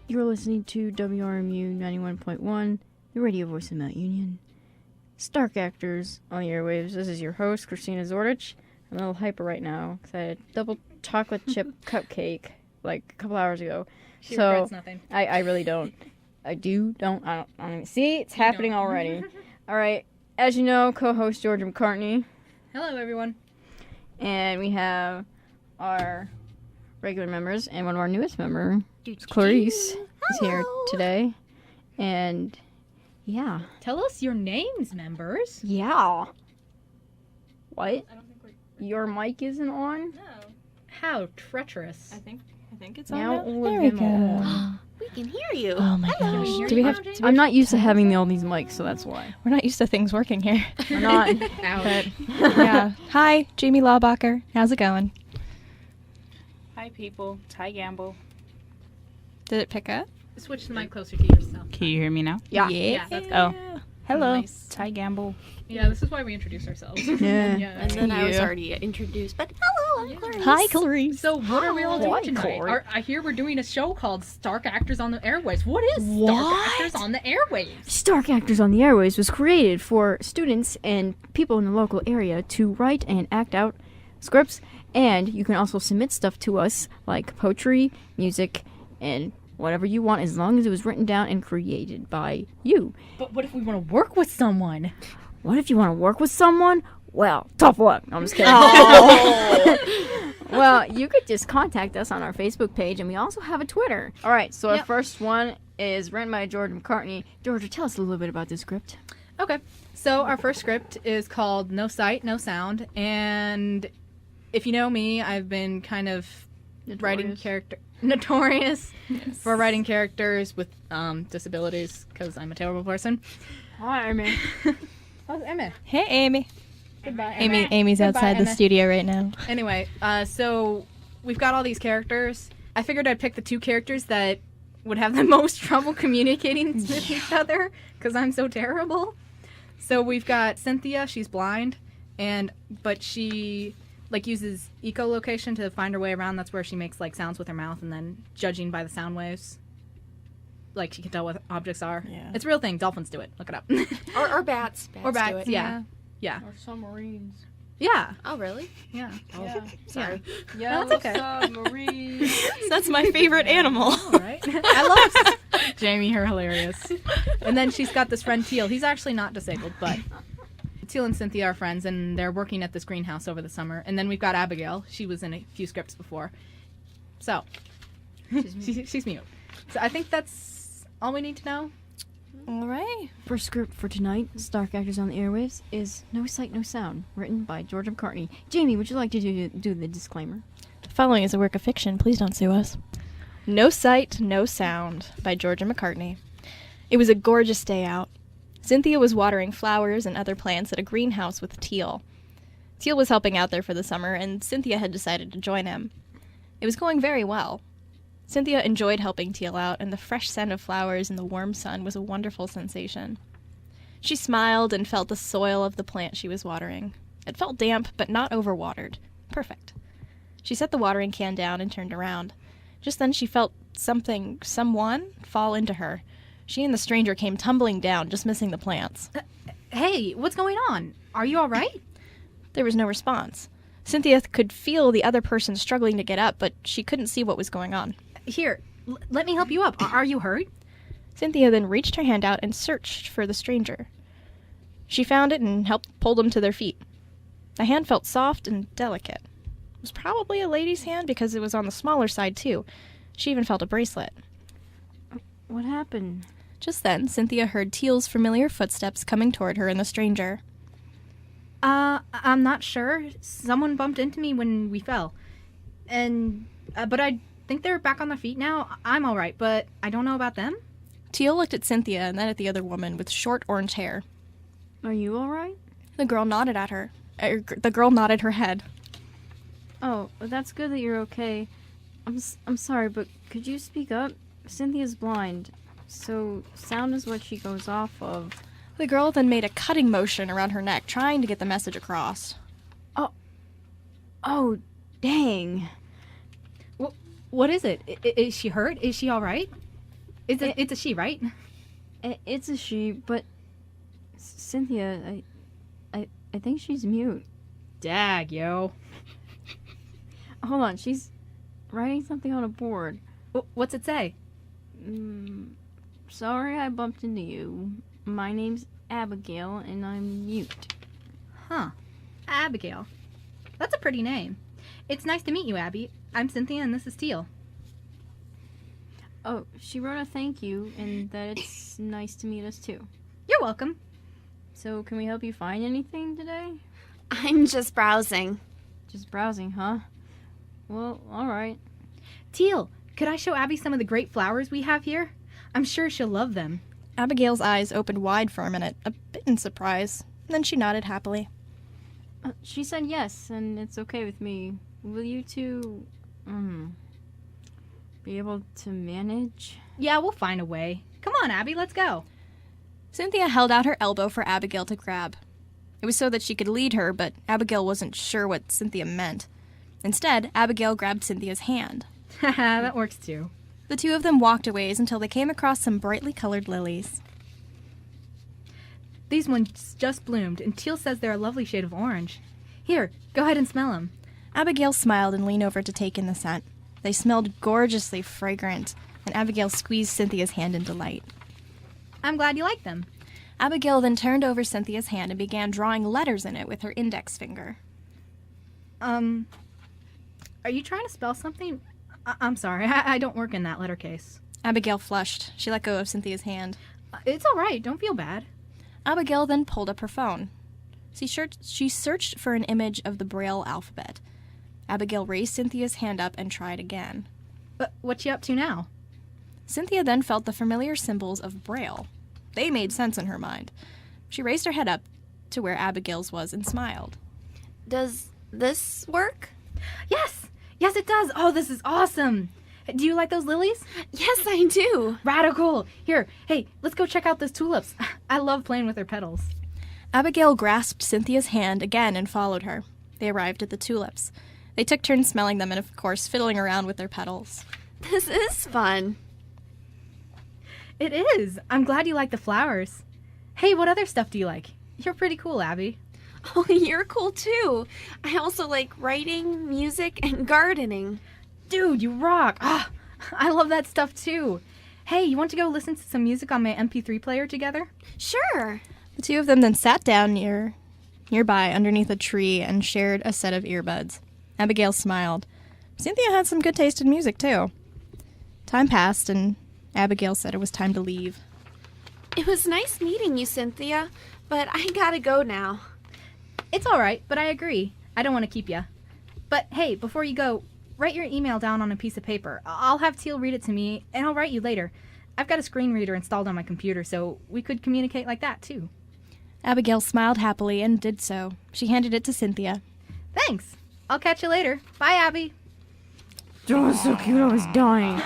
You're listening to WRMU 91.1, the radio voice of Mount Union. Stark Actors on the Airwaves. This is your host, Christina Zordich. I'm a little hyper right now because I had a double chocolate chip cupcake like a couple hours ago. She regrets nothing. I really don't. I don't even see. It's happening already. All right. As you know, co-host Georgia McCartney. Hello, everyone. And we have our regular members and one of our newest members, Clarice, is here today. And yeah. Tell us your names, members. Yeah. What? I don't think Your mic isn't on? No. How treacherous. I think it's Now on now. all of There we them go. are on. We can hear you. Oh my Hello. gosh. Hear Do we you have? now, I'm not used to having all these mics, so that's why. We're not used to things working here. We're not. Ouch. Yeah. Hi, Jamie Lawbacher. How's it going? Hi, people. Ty Gamble. Did it pick up? Switch the mic closer to yourself. Can you hear me now? Yeah. Yeah, that's good. Oh. Hello. Nice. Ty Gamble. Yeah, this is why we introduce ourselves. Yeah. And then I was already introduced, but hello, I'm Clarice. Hi, Clarice. So what are we all doing Hi, tonight? Corey. I hear we're doing a show called Stark Actors on the Airwaves. What is Stark What? Actors on the Airwaves? Stark Actors on the Airwaves was created for students and people in the local area to write and act out scripts, and you can also submit stuff to us like poetry, music, and whatever you want as long as it was written down and created by you. But what if we want to work with someone? What if you want to work with someone? Well, tough luck. No, I'm just kidding. Well, you could just contact us on our Facebook page, and we also have a Twitter. All right, so our Yep. first one is written by Georgia McCartney. Georgia, tell us a little bit about this script. Okay. So our first script is called No Sight, No Sound. And if you know me, I've been kind of writing notorious for writing characters with disabilities because I'm a terrible person. Hi, Amy. Oh, Emma. Hey, Amy. Goodbye, Amy's Goodbye, outside the Emma. studio right now. Anyway, so we've got all these characters. I figured I'd pick the two characters that would have the most trouble communicating with each other because I'm so terrible. So we've got Cynthia. She's blind, but she uses echolocation to find her way around. That's where she makes sounds with her mouth, and then judging by the sound waves, she can tell what objects are. Yeah. It's a real thing. Dolphins do it. Look it up. Or bats. Or do bats. it. Yeah. Yeah. Or submarines. Yeah. Oh, really? Yeah. Yeah. Sorry. Yeah, That's okay. submarines. That's my favorite animal. All right. I love Jamie. Her hilarious. And then she's got this friend Teal. He's actually not disabled, but Teal and Cynthia are friends, and they're working at this greenhouse over the summer. And then we've got Abigail. She was in a few scripts before. So she's mute. So I think that's all we need to know. All right. First script for tonight, Stark Actors on the Airwaves, is No Sight, No Sound, written by Georgia McCartney. Jamie, would you like to do the disclaimer? The following is a work of fiction. Please don't sue us. No Sight, No Sound by Georgia McCartney. It was a gorgeous day out. Cynthia was watering flowers and other plants at a greenhouse with Teal. Teal was helping out there for the summer, and Cynthia had decided to join him. It was going very well. Cynthia enjoyed helping Teal out, and the fresh scent of flowers in the warm sun was a wonderful sensation. She smiled and felt the soil of the plant she was watering. It felt damp, but not overwatered. Perfect. She set the watering can down and turned around. Just then she felt someone fall into her. She and the stranger came tumbling down, just missing the plants. Hey, what's going on? Are you all right? There was no response. Cynthia could feel the other person struggling to get up, but she couldn't see what was going on. Here, let me help you up. Are you hurt? Cynthia then reached her hand out and searched for the stranger. She found it and helped pull them to their feet. The hand felt soft and delicate. It was probably a lady's hand because it was on the smaller side, too. She even felt a bracelet. What happened? Just then, Cynthia heard Teal's familiar footsteps coming toward her and the stranger. I'm not sure. Someone bumped into me when we fell. But I think they're back on their feet now. I'm all right, but I don't know about them. Teal looked at Cynthia and then at the other woman with short orange hair. Are you all right? The girl nodded at her. The girl nodded her head. Oh, that's good that you're okay. I'm sorry, but could you speak up? Cynthia's blind, so sound is what she goes off of. The girl then made a cutting motion around her neck, trying to get the message across. Oh, dang. What is it? Is she hurt? Is she all right? It's a she, right? It's a she, but Cynthia, I think she's mute. Dag, yo. Hold on, she's writing something on a board. What's it say? Sorry I bumped into you. My name's Abigail, and I'm mute. Huh. Abigail. That's a pretty name. It's nice to meet you, Abby. I'm Cynthia, and this is Teal. Oh, she wrote a thank you, and that it's nice to meet us too. You're welcome. So, can we help you find anything today? I'm just browsing. Just browsing, huh? Well, alright. Teal, could I show Abby some of the great flowers we have here? I'm sure she'll love them. Abigail's eyes opened wide for a minute, a bit in surprise. Then she nodded happily. She said yes, and it's okay with me. Will you two, be able to manage? Yeah, we'll find a way. Come on, Abby, let's go. Cynthia held out her elbow for Abigail to grab. It was so that she could lead her, but Abigail wasn't sure what Cynthia meant. Instead, Abigail grabbed Cynthia's hand. Haha, that works too. The two of them walked a ways until they came across some brightly colored lilies. These ones just bloomed, and Teal says they're a lovely shade of orange. Here, go ahead and smell them. Abigail smiled and leaned over to take in the scent. They smelled gorgeously fragrant, and Abigail squeezed Cynthia's hand in delight. I'm glad you like them. Abigail then turned over Cynthia's hand and began drawing letters in it with her index finger. Are you trying to spell something? I'm sorry, I don't work in that letter case. Abigail flushed. She let go of Cynthia's hand. It's all right, don't feel bad. Abigail then pulled up her phone. She searched for an image of the Braille alphabet. Abigail raised Cynthia's hand up and tried again. What you up to now? Cynthia then felt the familiar symbols of Braille. They made sense in her mind. She raised her head up to where Abigail's was and smiled. Does this work? Yes, it does. Oh, this is awesome. Do you like those lilies? Yes, I do. Radical. Here, hey, let's go check out those tulips. I love playing with their petals. Abigail grasped Cynthia's hand again and followed her. They arrived at the tulips. They took turns smelling them and, of course, fiddling around with their petals. This is fun. It is. I'm glad you like the flowers. Hey, what other stuff do you like? You're pretty cool, Abby. Oh, you're cool too. I also like writing, music, and gardening. Dude, you rock. I love that stuff too. Hey, you want to go listen to some music on my MP3 player together? Sure. The two of them then sat down nearby underneath a tree and shared a set of earbuds. Abigail smiled. Cynthia had some good taste in music, too. Time passed, and Abigail said it was time to leave. It was nice meeting you, Cynthia, but I gotta go now. It's all right, but I agree. I don't want to keep you. But hey, before you go, write your email down on a piece of paper. I'll have Teal read it to me, and I'll write you later. I've got a screen reader installed on my computer, so we could communicate like that, too. Abigail smiled happily and did so. She handed it to Cynthia. Thanks. I'll catch you later. Bye, Abby. That was so cute, I was dying.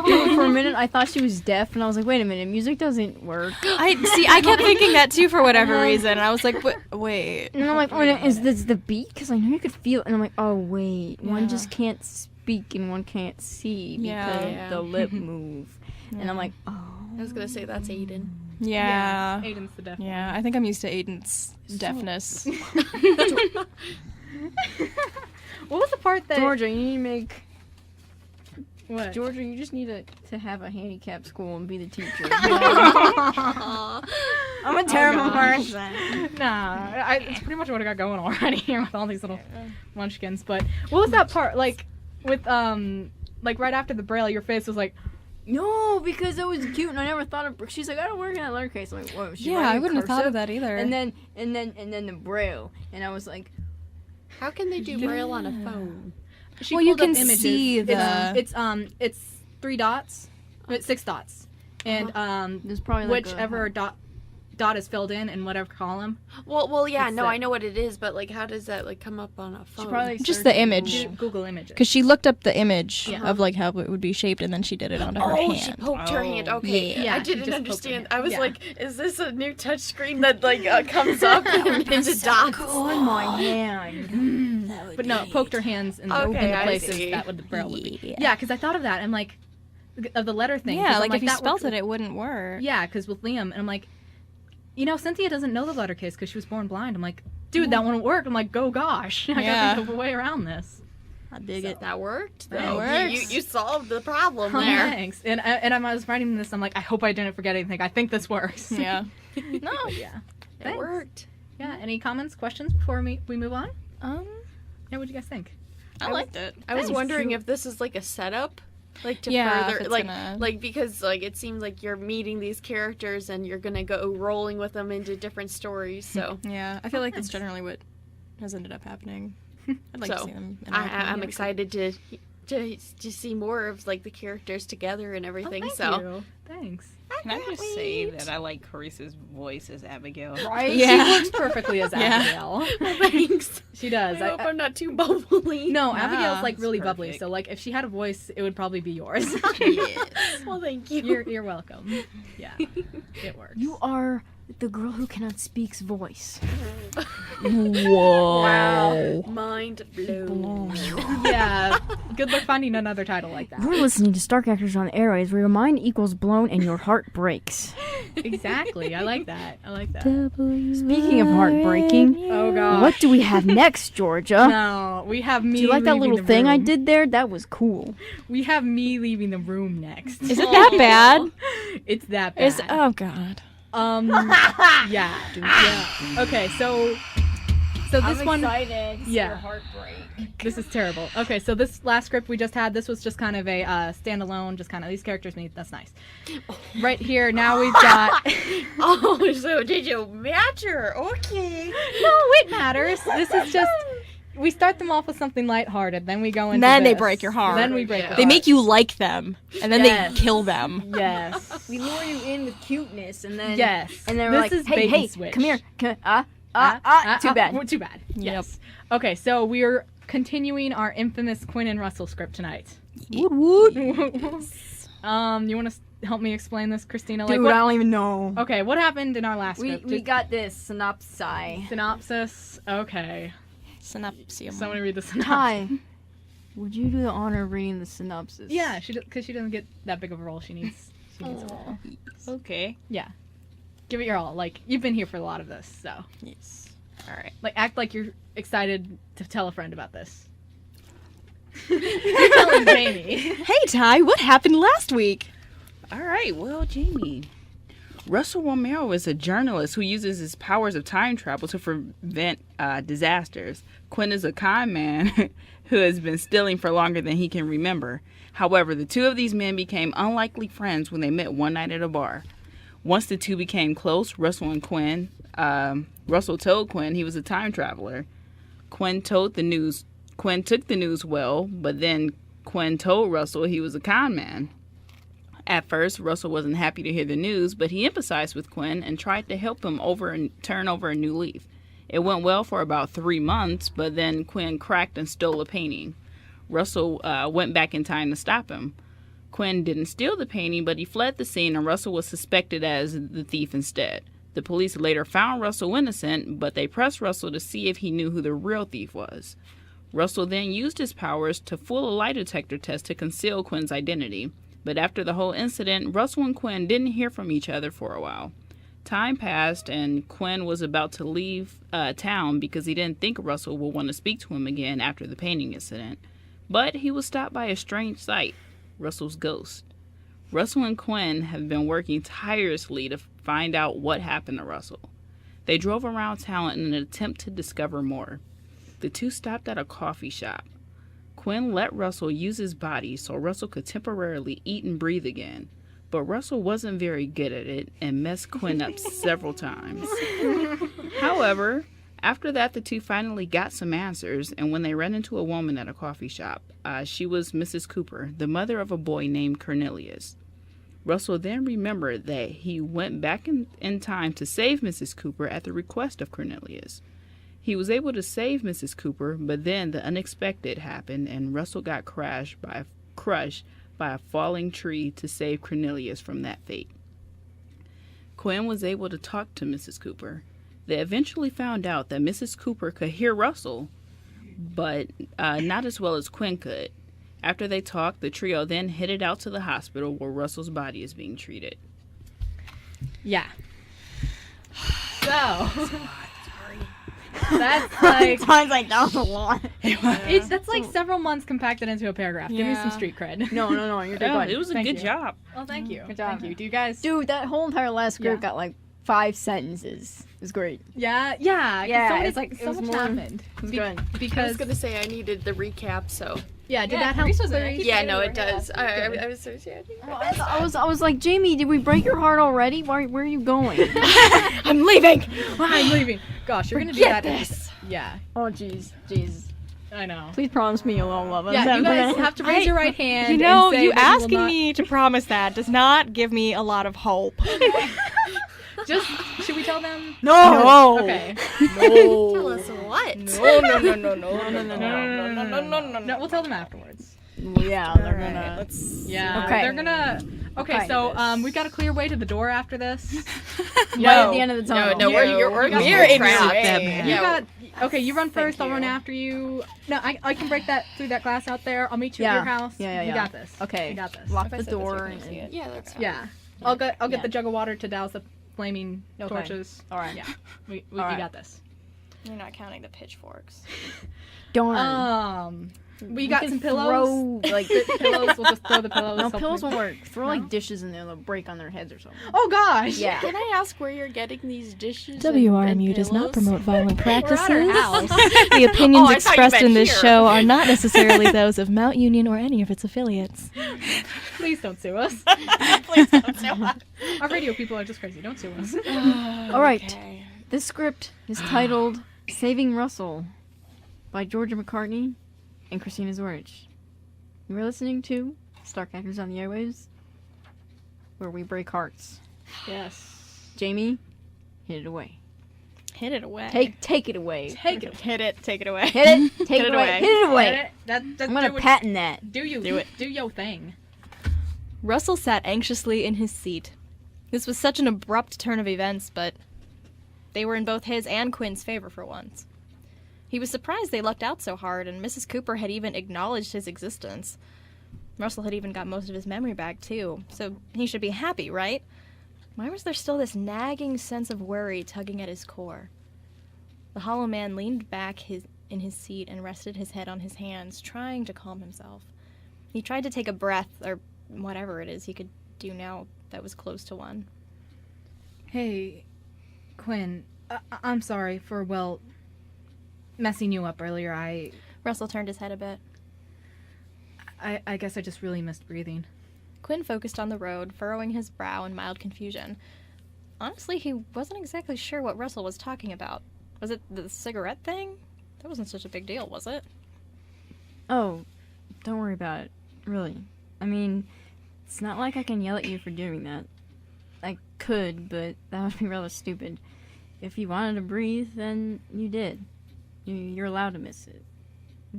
Dude, for a minute, I thought she was deaf, and I was like, wait a minute, music doesn't work. I kept thinking that, too, for whatever reason. And I was like, wait. And I'm like, wait, is this the beat? Because I know you could feel it. And I'm like, oh, wait, one just can't speak and one can't see because the lip move. And I'm like, oh. I was gonna say that's Aiden. Yeah. Aiden's the deaf. Yeah, I think I'm used to Aiden's deafness. What was the part that... Georgia, you need to make... What? Georgia, you just need to have a handicap school and be the teacher. Aw. I'm a terrible person. Nah, it's pretty much what I got going already here with all these little munchkins. But what was that part, like, with, like, right after the Braille, your face was like... No, because it was cute, and I never thought of... She's like, I don't work in that letter case. I'm like, whoa, I wouldn't have thought of that either. And then the Braille, and I was like... How can they do Braille on a phone? She Well, you pulled up can images. see the... It's 3 dots, 6 dots, and There's probably like whichever dot is filled in whatever column. Well, yeah, It's no, the- I know what it is, but like, how does that like come up on a phone? She probably Just the image. Google images. Because she looked up the image Yeah. of, like, how it would be shaped, and then she did it onto her hand. She poked her hand. Okay, Yeah, I she didn't just poked her understand. hand. I was Yeah. like, is this a new touch screen that like comes up and into dots? on my hand. But no, poked her hands in the Okay, in the I places see. that would the Braille would be. Yeah. Yeah, because I thought of that. I'm like, of the letter thing. 'cause Yeah, I'm like if you that spelled works it wouldn't work. Yeah, because with Liam, and I'm like, Cynthia doesn't know the letter case because she was born blind. I'm like, dude, that won't work. I'm like, go gosh. I gotta think of a way around this. I dig it. That worked. That though. works. You solved the problem Oh, there. thanks. And I was writing this. I'm like, I hope I didn't forget anything. I think this works. Yeah. No. But yeah. It Thanks. worked. Yeah. Any comments, questions before we move on? Um, Yeah. What do you guys think? I liked it. I was Thanks. wondering if this is like a setup, like to Yeah, if further, it's like, gonna- like because like it seems like you're meeting these characters and you're gonna go rolling with them into different stories. So Yeah, I feel like that's generally what has ended up happening. I'd like to So, see them. interact more. I'm That'd be excited to see more of like the characters together and everything. Thank so you. Thanks. Can I just say that I like Carissa's voice as Abigail? Right? Yeah. She works perfectly as Yeah. Abigail. well, thanks. She does. I hope I'm not too bubbly. No, Nah, Abigail's like it's really bubbly. perfect. So like, if she had a voice, it would probably be yours. Yes. Well, thank you. You're welcome. Yeah, it works. You are the girl who cannot speak's voice. Wow. Mind blown. Yeah. Good luck finding another title like that. You're listening to Stark Actors on Airwaves, where your mind equals blown and your heart breaks. Exactly. I like that. Speaking of heartbreaking, Oh god. what do we have next, Georgia? No, we have me. Do you like that leaving little the thing I room. did there? That was cool. We have me leaving the room next. Is it that bad? It's that bad. Is oh god. Yeah. Okay, so this one. excited. Yeah. This is terrible. Okay, so this last script we just had, this was just kind of a standalone, just kind of these characters meet. That's nice. Right here, now we've got. Oh, so did you match her? Okay. No, it matters. This is just. We start them off with something lighthearted, then we go into. And then they this. break your heart. Then we break. Yeah. your They heart. make you like them, and then Yes. they kill them. Yes. We lure you in with cuteness, and then Yes. and then This we're like, is hey, bait and hey, switch. come here, too bad. Too bad. Yes. Okay, so we're continuing our infamous Quinn and Russell script tonight. Woot woot. You want to help me explain this, Christina? Dude, what, I don't even know. Okay, what happened in our last We script? we got this synopsis. Synopsis. Okay. Synopsis. Somebody read the synopsis. Ty, would you do the honor of reading the synopsis? Yeah, because she doesn't get that big of a role. She needs a role. Okay. Yeah. Give it your all. Like, you've been here for a lot of this, so. Yes. All right. Like, act like you're excited to tell a friend about this. You're telling Jamie. Hey Ty, what happened last week? All right. Well, Jamie. Russell Romero is a journalist who uses his powers of time travel to prevent disasters. Quinn is a con man who has been stealing for longer than he can remember. However, the two of these men became unlikely friends when they met one night at a bar. Once the two became close, Russell and Quinn, Russell told Quinn he was a time traveler. Quinn took the news well, but then Quinn told Russell he was a con man. At first, Russell wasn't happy to hear the news, but he empathized with Quinn and tried to help him turn over a new leaf. It went well for about 3 months, but then Quinn cracked and stole a painting. Russell went back in time to stop him. Quinn didn't steal the painting, but he fled the scene, and Russell was suspected as the thief instead. The police later found Russell innocent, but they pressed Russell to see if he knew who the real thief was. Russell then used his powers to fool a lie detector test to conceal Quinn's identity. But after the whole incident, Russell and Quinn didn't hear from each other for a while. Time passed, and Quinn was about to leave town because he didn't think Russell would want to speak to him again after the painting incident. But he was stopped by a strange sight, Russell's ghost. Russell and Quinn have been working tirelessly to find out what happened to Russell. They drove around town in an attempt to discover more. The two stopped at a coffee shop. Quinn let Russell use his body so Russell could temporarily eat and breathe again. But Russell wasn't very good at it and messed Quinn up several times. However, after that, the two finally got some answers, and when they ran into a woman at a coffee shop, she was Mrs. Cooper, the mother of a boy named Cornelius. Russell then remembered that he went back in time to save Mrs. Cooper at the request of Cornelius. He was able to save Mrs. Cooper, but then the unexpected happened, and Russell got crushed by a falling tree to save Cornelius from that fate. Quinn was able to talk to Mrs. Cooper. They eventually found out that Mrs. Cooper could hear Russell, but not as well as Quinn could. After they talked, the trio then headed out to the hospital where Russell's body is being treated. Yeah. So. That's like. Sounds like that was a lot. That's like several months compacted into a paragraph. Give me some street cred. No, you're Oh, good. it was a Thank good you. job. Well, thank you. Good job. Thank you. Do you guys? Dude, that whole entire last script Yeah. got like 5 sentences. It was great. Yeah. It's like so much more- happened. It was good. I was Because gonna say I needed the recap, so did that help? yeah, no, it does. I was so sad. I was like, Jamie, did we break your heart already? Where are you going? I'm leaving. I'm leaving. Gosh, you're gonna do Forget that. this. Yeah, Oh, jeez. I know. Please promise me you'll all love us. Yeah, you guys have to raise your right hand. You know, and say you that will asking not- me to promise that does not give me a lot of hope. Just should we tell them? No. Okay. Tell us what? No, we'll tell them afterwards. Yeah, they're gonna. Yeah. Okay. They're gonna. Okay, Kind so of. we've got a clear way to the door after this. Right at the end of the tunnel. No, we're in trapped. your You got. Okay, you run first. I'll run after you. No, I can break that through that glass out there. I'll meet you at your house. Yeah. You got this. Okay. You got this. Lock the door. And, Yeah, that's Yeah. I'll get Yeah. the jug of water to douse the flaming Okay. torches. all right. Yeah. We All right. got this. You're not counting the pitchforks. Darn. We got can some pillows. Throw, like, Pillows. We'll just throw the pillows. no, hopefully. pillows won't work. Throw No? like dishes in there, they'll break on their heads or something. Oh gosh. Yeah. Can I ask where you're getting these dishes? WRMU does not promote violent practices. We're at our house. The opinions Oh, I thought you expressed meant in this here. show are not necessarily those of Mount Union or any of its affiliates. Please don't sue us. Please don't say what. Our radio people are just crazy. Don't sue us. All right. This script is titled Saving Russell by Georgia McCartney and Christina Zorich. You are listening to Stark Actors on the Airwaves, where we break hearts. Yes. Jamie, hit it away. Hit it away. Take it away. Take it. Hit it. Take it away. Hit it. Take Hit it it away. away. Hit it away. That's I'm gonna patent that. Do you Do it. Do your thing. Russell sat anxiously in his seat. This was such an abrupt turn of events, but they were in both his and Quinn's favor for once. He was surprised they lucked out so hard, and Mrs. Cooper had even acknowledged his existence. Russell had even got most of his memory back, too, so he should be happy, right? Why was there still this nagging sense of worry tugging at his core? The hollow man leaned back in his seat and rested his head on his hands, trying to calm himself. He tried to take a breath, or whatever it is he could do now that was close to one. Hey, Quinn. I'm sorry for messing you up earlier. Russell turned his head a bit. I guess I just really missed breathing. Quinn focused on the road, furrowing his brow in mild confusion. Honestly, he wasn't exactly sure what Russell was talking about. Was it the cigarette thing? That wasn't such a big deal, was it? Oh, don't worry about it. Really. I mean, it's not like I can yell at you for doing that. I could, but that would be rather stupid. If you wanted to breathe, then you did. You're allowed to miss it.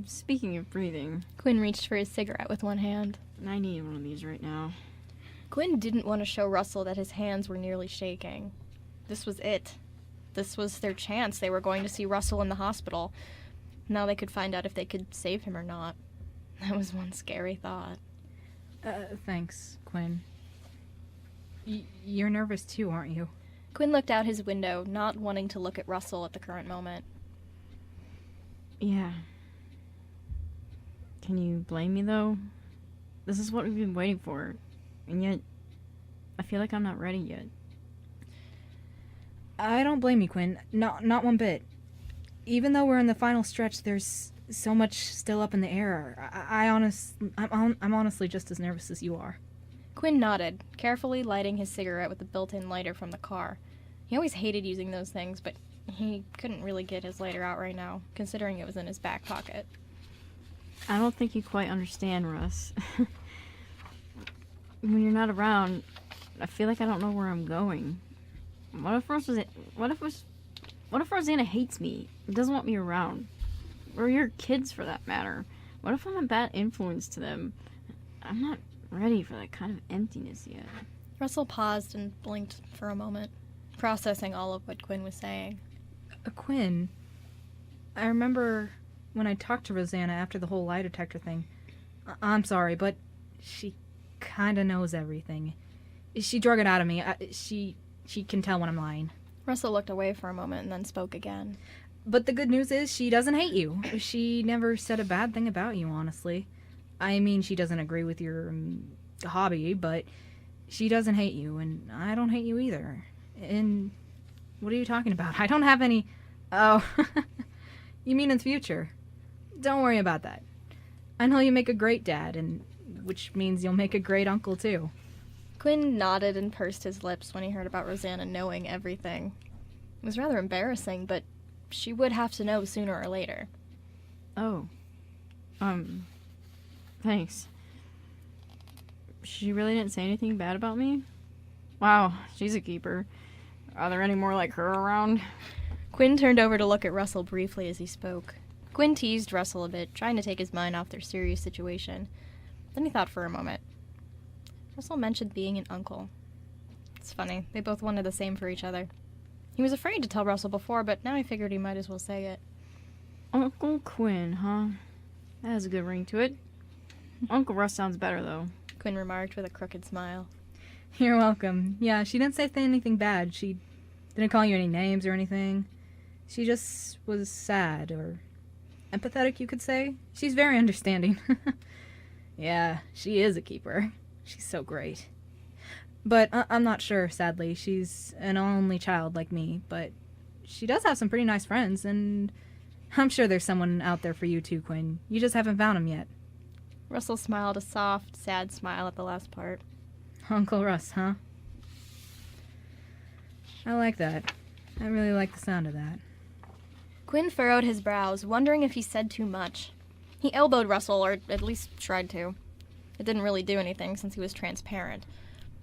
Speaking of breathing, Quinn reached for his cigarette with one hand. I need one of these right now. Quinn didn't want to show Russell that his hands were nearly shaking. This was it. This was their chance. They were going to see Russell in the hospital. Now they could find out if they could save him or not. That was one scary thought. Thanks, Quinn. You're nervous too, aren't you? Quinn looked out his window, not wanting to look at Russell at the current moment. Yeah. Can you blame me, though? This is what we've been waiting for. And yet, I feel like I'm not ready yet. I don't blame you, Quinn. Not one bit. Even though we're in the final stretch, there's so much still up in the air. I'm honestly just as nervous as you are. Quinn nodded, carefully lighting his cigarette with the built-in lighter from the car. He always hated using those things, but he couldn't really get his lighter out right now, considering it was in his back pocket. I don't think you quite understand, Russ. When you're not around, I feel like I don't know where I'm going. What if Rosanna hates me and doesn't want me around? Or your kids, for that matter. What if I'm a bad influence to them? I'm not ready for that kind of emptiness yet. Russell paused and blinked for a moment, processing all of what Quinn was saying. Quinn, I remember when I talked to Rosanna after the whole lie detector thing. I'm sorry, but she kind of knows everything. She drug it out of me. She can tell when I'm lying. Russell looked away for a moment and then spoke again. But the good news is she doesn't hate you. She never said a bad thing about you, honestly. I mean, she doesn't agree with your hobby, but she doesn't hate you, and I don't hate you either. And what are you talking about? I don't have any... Oh, you mean in the future? Don't worry about that. I know you make a great dad, and which means you'll make a great uncle, too. Quinn nodded and pursed his lips when he heard about Rosanna knowing everything. It was rather embarrassing, but she would have to know sooner or later. Oh. Thanks. She really didn't say anything bad about me? Wow, she's a keeper. Are there any more like her around? Quinn turned over to look at Russell briefly as he spoke. Quinn teased Russell a bit, trying to take his mind off their serious situation. Then he thought for a moment. Russell mentioned being an uncle. It's funny, they both wanted the same for each other. He was afraid to tell Russell before, but now he figured he might as well say it. Uncle Quinn, huh? That has a good ring to it. Uncle Russ sounds better, though. Quinn remarked with a crooked smile. You're welcome. Yeah, she didn't say anything bad. She didn't call you any names or anything. She just was sad, or empathetic, you could say. She's very understanding. Yeah, she is a keeper. She's so great. But I'm not sure, sadly. She's an only child like me, but she does have some pretty nice friends, and I'm sure there's someone out there for you too, Quinn. You just haven't found him yet. Russell smiled a soft, sad smile at the last part. Uncle Russ, huh? I like that. I really like the sound of that. Quinn furrowed his brows, wondering if he said too much. He elbowed Russell, or at least tried to. It didn't really do anything since he was transparent.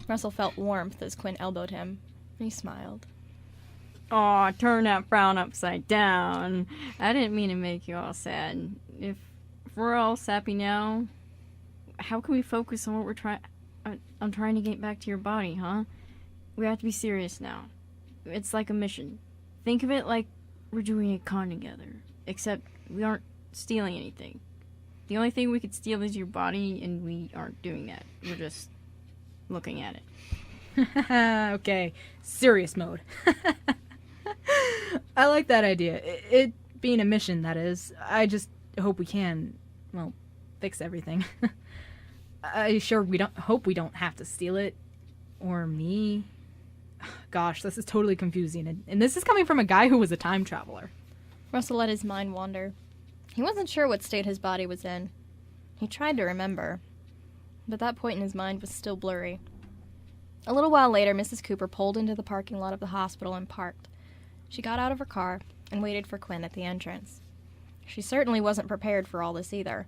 Russell felt warmth as Quinn elbowed him, and he smiled. Aw, turn that frown upside down. I didn't mean to make you all sad. If we're all sappy now, how can we focus on what we're trying... I'm trying to get back to your body, huh? We have to be serious now. It's like a mission. Think of it like we're doing a con together. Except we aren't stealing anything. The only thing we could steal is your body, and we aren't doing that. We're just looking at it. Okay, serious mode. I like that idea. It being a mission, that is. I just hope we can, well, fix everything. I sure hope we don't have to steal it. Or me. Gosh, this is totally confusing. And this is coming from a guy who was a time traveler. Russell let his mind wander. He wasn't sure what state his body was in. He tried to remember, but that point in his mind was still blurry. A little while later, Mrs. Cooper pulled into the parking lot of the hospital and parked. She got out of her car and waited for Quinn at the entrance. She certainly wasn't prepared for all this either.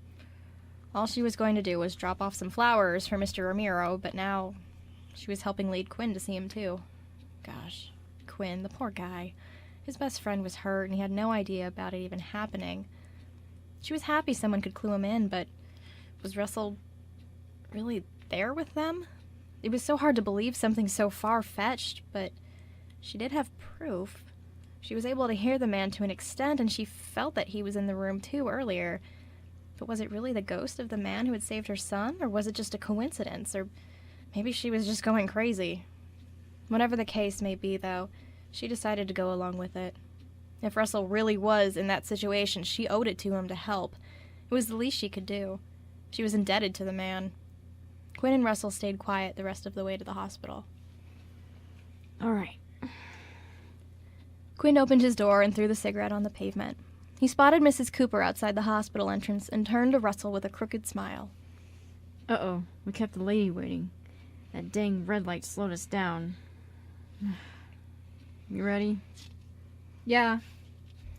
All she was going to do was drop off some flowers for Mr. Ramiro, but now she was helping lead Quinn to see him too. Gosh, Quinn, the poor guy. His best friend was hurt and he had no idea about it even happening. She was happy someone could clue him in, but was Russell really there with them? It was so hard to believe something so far-fetched, but she did have proof. She was able to hear the man to an extent, and she felt that he was in the room too earlier. But was it really the ghost of the man who had saved her son, or was it just a coincidence, or maybe she was just going crazy? Whatever the case may be, though, she decided to go along with it. If Russell really was in that situation, she owed it to him to help. It was the least she could do. She was indebted to the man. Quinn and Russell stayed quiet the rest of the way to the hospital. All right. Quinn opened his door and threw the cigarette on the pavement. He spotted Mrs. Cooper outside the hospital entrance and turned to Russell with a crooked smile. Uh-oh, we kept the lady waiting. That dang red light slowed us down. You ready? Yeah,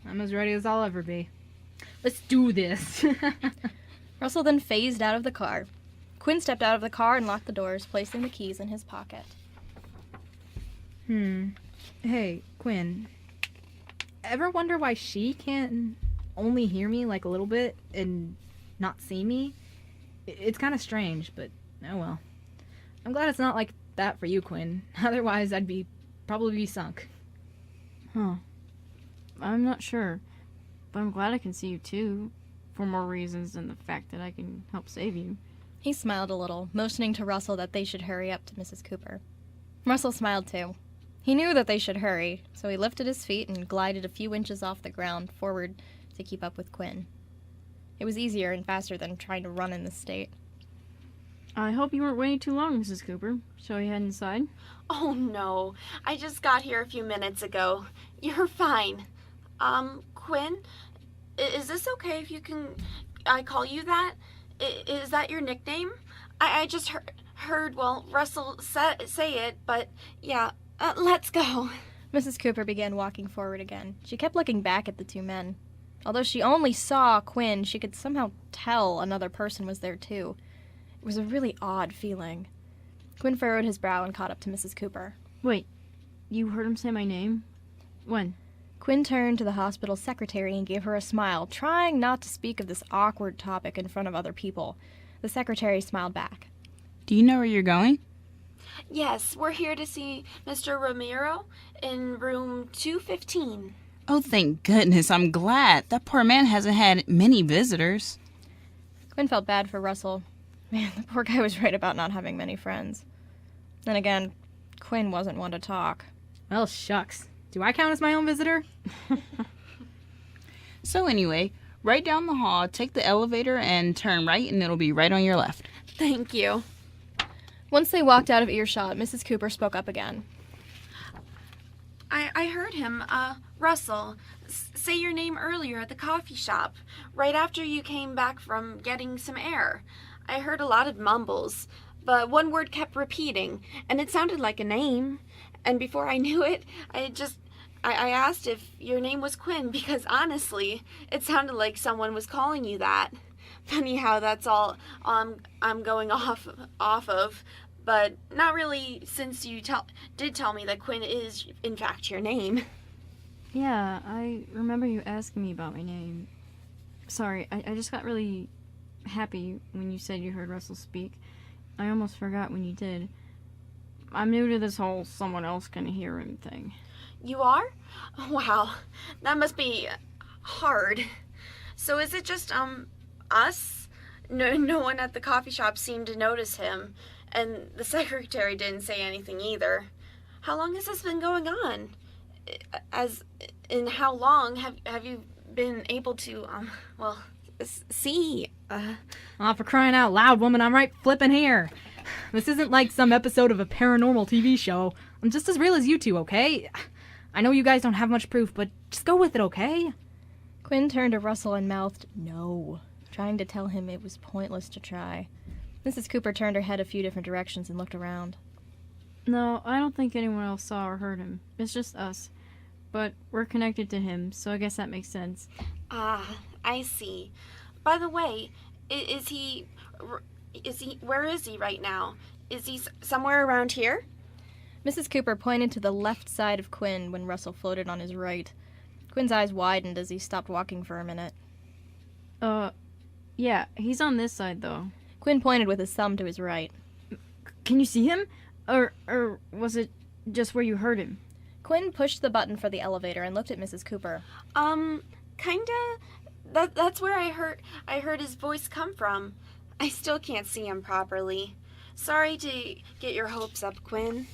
I'm as ready as I'll ever be. Let's do this. Russell then phased out of the car. Quinn stepped out of the car and locked the doors, placing the keys in his pocket. Hey, Quinn. Ever wonder why she can only hear me like a little bit and not see me? It's kind of strange, but oh well. I'm glad it's not like that for you, Quinn. Otherwise, I'd probably be sunk. Huh. I'm not sure, but I'm glad I can see you too. for more reasons than the fact that I can help save you. He smiled a little, motioning to Russell that they should hurry up to Mrs. Cooper. Russell smiled too. He knew that they should hurry, so he lifted his feet and glided a few inches off the ground forward to keep up with Quinn. It was easier and faster than trying to run in this state. I hope you weren't waiting too long, Mrs. Cooper. Shall we head inside? Oh no, I just got here a few minutes ago. You're fine. Quinn, is this okay if I call you that? Is that your nickname? I just heard Russell say it, but yeah, let's go. Mrs. Cooper began walking forward again. She kept looking back at the two men. Although she only saw Quinn, she could somehow tell another person was there too. It was a really odd feeling. Quinn furrowed his brow and caught up to Mrs. Cooper. Wait, you heard him say my name? When? Quinn turned to the hospital secretary and gave her a smile, trying not to speak of this awkward topic in front of other people. The secretary smiled back. Do you know where you're going? Yes, we're here to see Mr. Romero in room 215. Oh, thank goodness. I'm glad. That poor man hasn't had many visitors. Quinn felt bad for Russell. Man, the poor guy was right about not having many friends. Then again, Quinn wasn't one to talk. Well, shucks. Do I count as my own visitor? So anyway, right down the hall, take the elevator and turn right, and it'll be right on your left. Thank you. Once they walked out of earshot, Mrs. Cooper spoke up again. I heard him, Russell, say your name earlier at the coffee shop, right after you came back from getting some air. I heard a lot of mumbles, but one word kept repeating, and it sounded like a name. And before I knew it, I asked if your name was Quinn, because honestly, it sounded like someone was calling you that. Funny how that's all I'm going off of. But not really, since you did tell me that Quinn is, in fact, your name. Yeah, I remember you asking me about my name. Sorry, I just got really happy when you said you heard Russell speak. I almost forgot when you did. I'm new to this whole someone else can hear him thing. You are? Wow, that must be hard. So is it just, us? No one at the coffee shop seemed to notice him. And the secretary didn't say anything either. How long has this been going on? As in how long have you been able to, see? Aw, for crying out loud, woman, I'm right flippin' here. This isn't like some episode of a paranormal TV show. I'm just as real as you two, okay? I know you guys don't have much proof, but just go with it, okay? Quinn turned to Russell and mouthed, "No," trying to tell him it was pointless to try. Mrs. Cooper turned her head a few different directions and looked around. No, I don't think anyone else saw or heard him. It's just us. But we're connected to him, so I guess that makes sense. Ah, I see. By the way, where is he right now? Is he somewhere around here? Mrs. Cooper pointed to the left side of Quinn when Russell floated on his right. Quinn's eyes widened as he stopped walking for a minute. Yeah, he's on this side, though. Quinn pointed with his thumb to his right. Can you see him? Or was it just where you heard him? Quinn pushed the button for the elevator and looked at Mrs. Cooper. Kinda. That's where I heard his voice come from. I still can't see him properly. Sorry to get your hopes up, Quinn.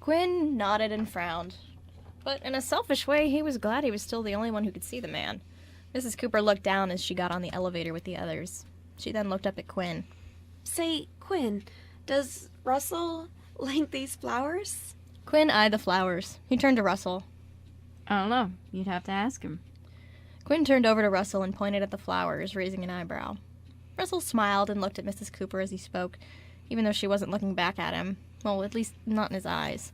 Quinn nodded and frowned. But in a selfish way, he was glad he was still the only one who could see the man. Mrs. Cooper looked down as she got on the elevator with the others. She then looked up at Quinn. Say, Quinn, does Russell like these flowers? Quinn eyed the flowers. He turned to Russell. I don't know. You'd have to ask him. Quinn turned over to Russell and pointed at the flowers, raising an eyebrow. Russell smiled and looked at Mrs. Cooper as he spoke, even though she wasn't looking back at him. Well, at least not in his eyes.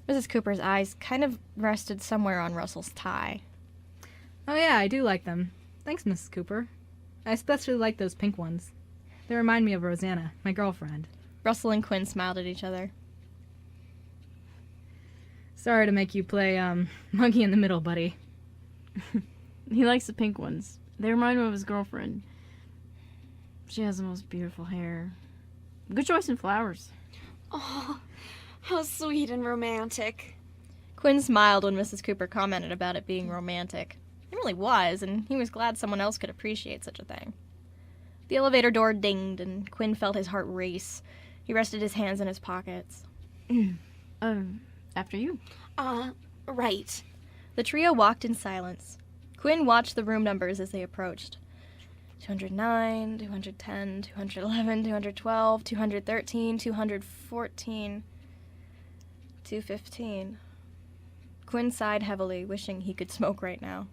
Mrs. Cooper's eyes kind of rested somewhere on Russell's tie. Oh yeah, I do like them. Thanks, Mrs. Cooper. I especially like those pink ones. They remind me of Rosanna, my girlfriend. Russell and Quinn smiled at each other. Sorry to make you play, monkey in the middle, buddy. He likes the pink ones. They remind him of his girlfriend. She has the most beautiful hair. Good choice in flowers. Oh, how sweet and romantic. Quinn smiled when Mrs. Cooper commented about it being romantic. He really was, and he was glad someone else could appreciate such a thing. The elevator door dinged, and Quinn felt his heart race. He rested his hands in his pockets. After you. Right. The trio walked in silence. Quinn watched the room numbers as they approached. 209, 210, 211, 212, 213, 214, 215. Quinn sighed heavily, wishing he could smoke right now.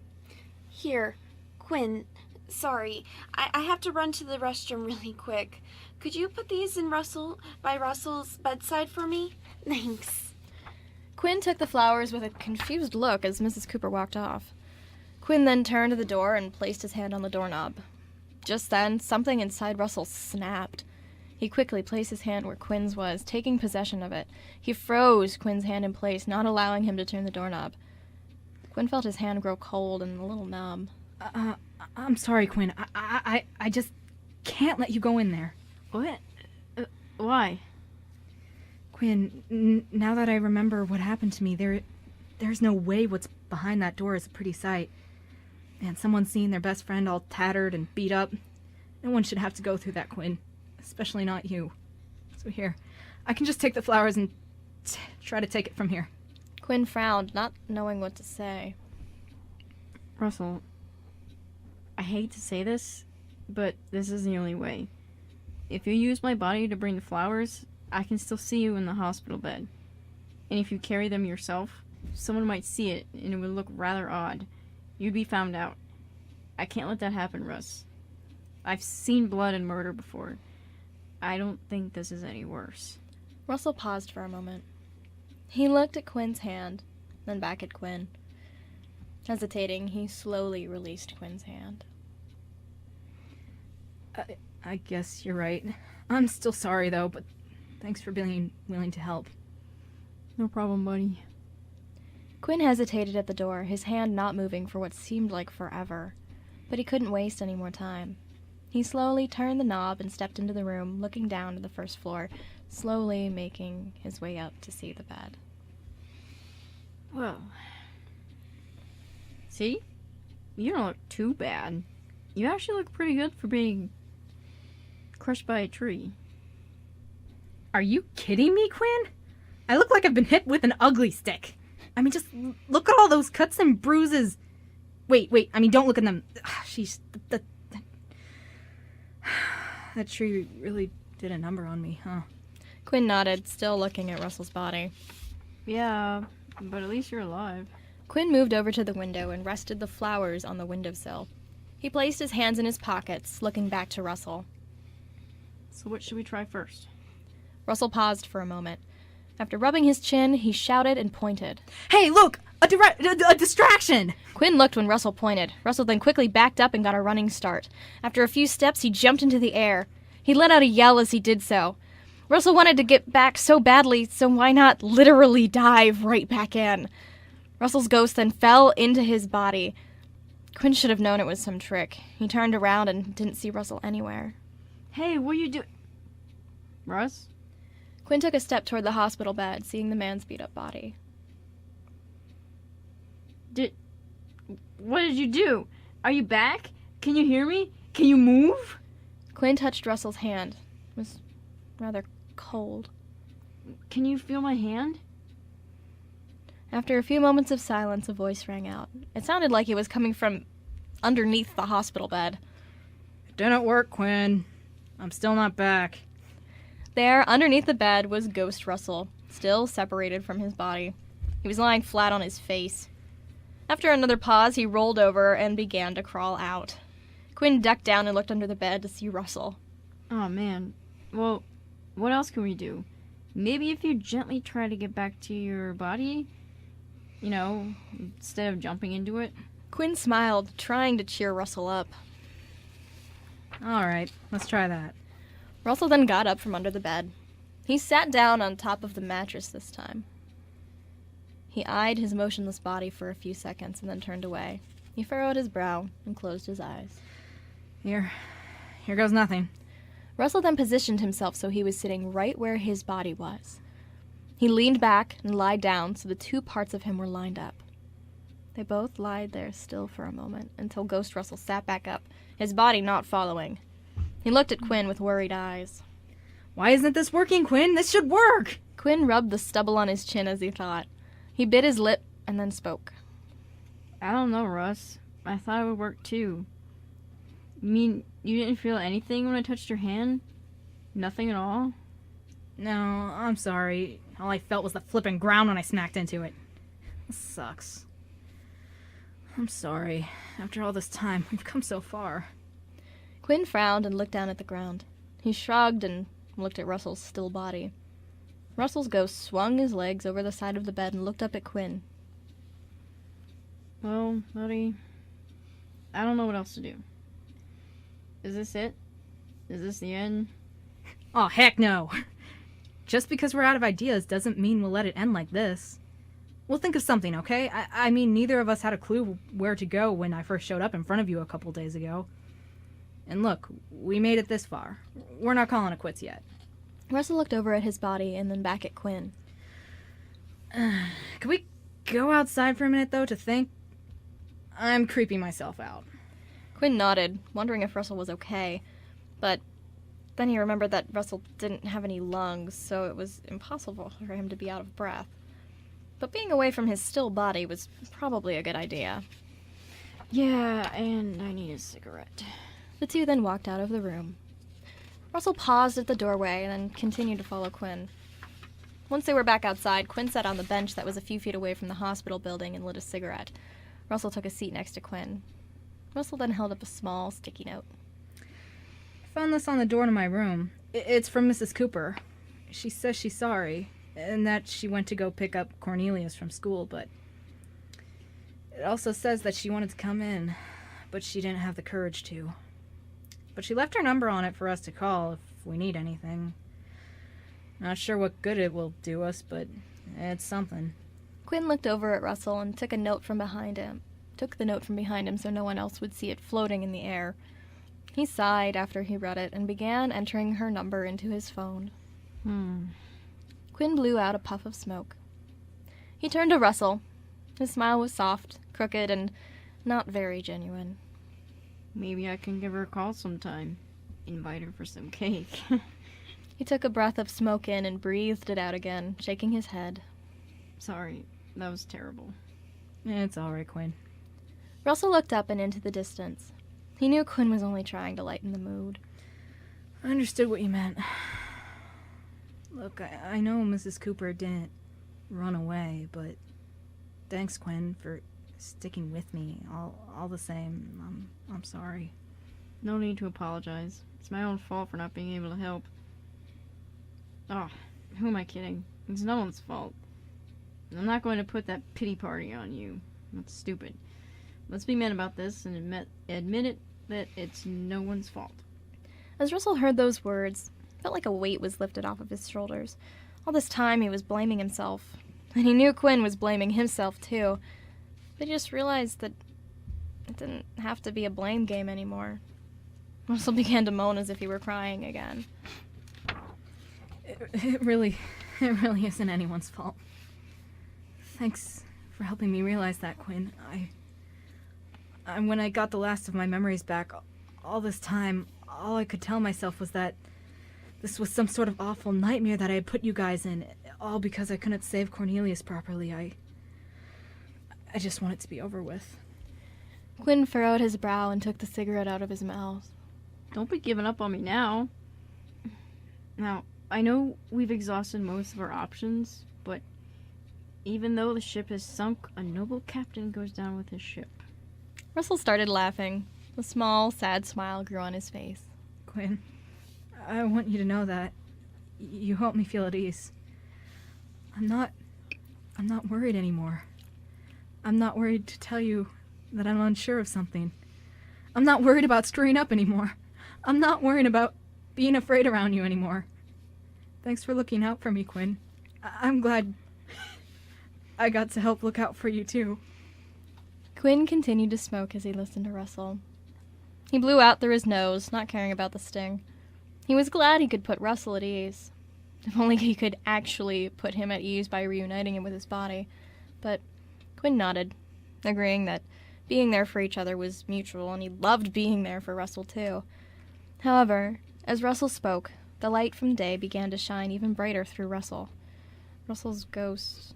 Here, Quinn, sorry. I have to run to the restroom really quick. Could you put these in Russell's bedside for me? Thanks. Quinn took the flowers with a confused look as Mrs. Cooper walked off. Quinn then turned to the door and placed his hand on the doorknob. Just then, something inside Russell snapped. He quickly placed his hand where Quinn's was, taking possession of it. He froze Quinn's hand in place, not allowing him to turn the doorknob. Quinn felt his hand grow cold and a little numb. I'm sorry, Quinn. I just can't let you go in there. What? Why? Quinn, now that I remember what happened to me, there's no way what's behind that door is a pretty sight. And someone seeing their best friend all tattered and beat up. No one should have to go through that, Quinn. Especially not you. So here, I can just take the flowers and try to take it from here. Quinn frowned, not knowing what to say. Russell, I hate to say this, but this is the only way. If you use my body to bring the flowers, I can still see you in the hospital bed. And if you carry them yourself, someone might see it, and it would look rather odd. You'd be found out. I can't let that happen, Russ. I've seen blood and murder before. I don't think this is any worse. Russell paused for a moment. He looked at Quinn's hand, then back at Quinn. Hesitating, he slowly released Quinn's hand. I guess you're right. I'm still sorry, though, but thanks for being willing to help. No problem, buddy. Quinn hesitated at the door, his hand not moving for what seemed like forever. But he couldn't waste any more time. He slowly turned the knob and stepped into the room, looking down to the first floor, slowly making his way up to see the bed. Well. See? You don't look too bad. You actually look pretty good for being crushed by a tree. Are you kidding me, Quinn? I look like I've been hit with an ugly stick. I mean, just look at all those cuts and bruises. Wait, I mean, don't look at them. Sheesh, that tree really did a number on me, huh? Quinn nodded, still looking at Russell's body. Yeah, but at least you're alive. Quinn moved over to the window and rested the flowers on the windowsill. He placed his hands in his pockets, looking back to Russell. So what should we try first? Russell paused for a moment. After rubbing his chin, he shouted and pointed. Hey, look! A distraction! Quinn looked when Russell pointed. Russell then quickly backed up and got a running start. After a few steps, he jumped into the air. He let out a yell as he did so. Russell wanted to get back so badly, so why not literally dive right back in? Russell's ghost then fell into his body. Quinn should have known it was some trick. He turned around and didn't see Russell anywhere. Hey, what are you doing? Russ? Quinn took a step toward the hospital bed, seeing the man's beat-up body. What did you do? Are you back? Can you hear me? Can you move? Quinn touched Russell's hand. It was rather cold. Can you feel my hand? After a few moments of silence, a voice rang out. It sounded like it was coming from underneath the hospital bed. It didn't work, Quinn. I'm still not back. There, underneath the bed, was Ghost Russell, still separated from his body. He was lying flat on his face. After another pause, he rolled over and began to crawl out. Quinn ducked down and looked under the bed to see Russell. Oh, man. Well, what else can we do? Maybe if you gently try to get back to your body, you know, instead of jumping into it. Quinn smiled, trying to cheer Russell up. All right, let's try that. Russell then got up from under the bed. He sat down on top of the mattress this time. He eyed his motionless body for a few seconds and then turned away. He furrowed his brow and closed his eyes. Here goes nothing. Russell then positioned himself so he was sitting right where his body was. He leaned back and lied down so the two parts of him were lined up. They both lied there still for a moment, until Ghost Russell sat back up, his body not following. He looked at Quinn with worried eyes. Why isn't this working, Quinn? This should work! Quinn rubbed the stubble on his chin as he thought. He bit his lip and then spoke. I don't know, Russ. I thought it would work too. You mean you didn't feel anything when I touched your hand? Nothing at all? No, I'm sorry. All I felt was the flipping ground when I smacked into it. This sucks. I'm sorry. After all this time, we've come so far. Quinn frowned and looked down at the ground. He shrugged and looked at Russell's still body. Russell's ghost swung his legs over the side of the bed and looked up at Quinn. Well, buddy, I don't know what else to do. Is this it? Is this the end? Oh, heck no! Just because we're out of ideas doesn't mean we'll let it end like this. We'll think of something, okay? I mean, neither of us had a clue where to go when I first showed up in front of you a couple days ago. And look, we made it this far. We're not calling it quits yet. Russell looked over at his body and then back at Quinn. Can we go outside for a minute, though, to think? I'm creeping myself out. Quinn nodded, wondering if Russell was okay. But then he remembered that Russell didn't have any lungs, so it was impossible for him to be out of breath. But being away from his still body was probably a good idea. Yeah, and I need a cigarette. The two then walked out of the room. Russell paused at the doorway and then continued to follow Quinn. Once they were back outside, Quinn sat on the bench that was a few feet away from the hospital building and lit a cigarette. Russell took a seat next to Quinn. Russell then held up a small, sticky note. I found this on the door to my room. It's from Mrs. Cooper. She says she's sorry, and that she went to go pick up Cornelius from school, but it also says that she wanted to come in, but she didn't have the courage to. But she left her number on it for us to call if we need anything. Not sure what good it will do us, but it's something. Quinn looked over at Russell and took the note from behind him so no one else would see it floating in the air. He sighed after he read it and began entering her number into his phone. Quinn blew out a puff of smoke. He turned to Russell. His smile was soft, crooked, and not very genuine. Maybe I can give her a call sometime. Invite her for some cake. He took a breath of smoke in and breathed it out again, shaking his head. Sorry, that was terrible. It's all right, Quinn. Russell looked up and into the distance. He knew Quinn was only trying to lighten the mood. I understood what you meant. Look, I know Mrs. Cooper didn't run away, but thanks, Quinn, for sticking with me. All the same, I'm sorry. No need to apologize. It's my own fault for not being able to help. Oh, who am I kidding? It's no one's fault. I'm not going to put that pity party on you. That's stupid. Let's be men about this and admit it that it's no one's fault. As Russell heard those words, it felt like a weight was lifted off of his shoulders. All this time he was blaming himself, and he knew Quinn was blaming himself too. But he just realized that it didn't have to be a blame game anymore. Russell began to moan as if he were crying again. It really isn't anyone's fault. Thanks for helping me realize that, Quinn. When I got the last of my memories back, all this time, all I could tell myself was that this was some sort of awful nightmare that I had put you guys in, all because I couldn't save Cornelius properly. I just want it to be over with. Quinn furrowed his brow and took the cigarette out of his mouth. Don't be giving up on me now. Now, I know we've exhausted most of our options, but even though the ship has sunk, a noble captain goes down with his ship. Russell started laughing. A small, sad smile grew on his face. Quinn, I want you to know that you help me feel at ease. I'm not worried anymore. I'm not worried to tell you that I'm unsure of something. I'm not worried about screwing up anymore. I'm not worried about being afraid around you anymore. Thanks for looking out for me, Quinn. I'm glad I got to help look out for you, too. Quinn continued to smoke as he listened to Russell. He blew out through his nose, not caring about the sting. He was glad he could put Russell at ease. If only he could actually put him at ease by reuniting him with his body. But Quinn nodded. agreeing that being there for each other was mutual, and he loved being there for Russell too. However, as Russell spoke, the light from day began to shine even brighter through Russell. Russell's ghost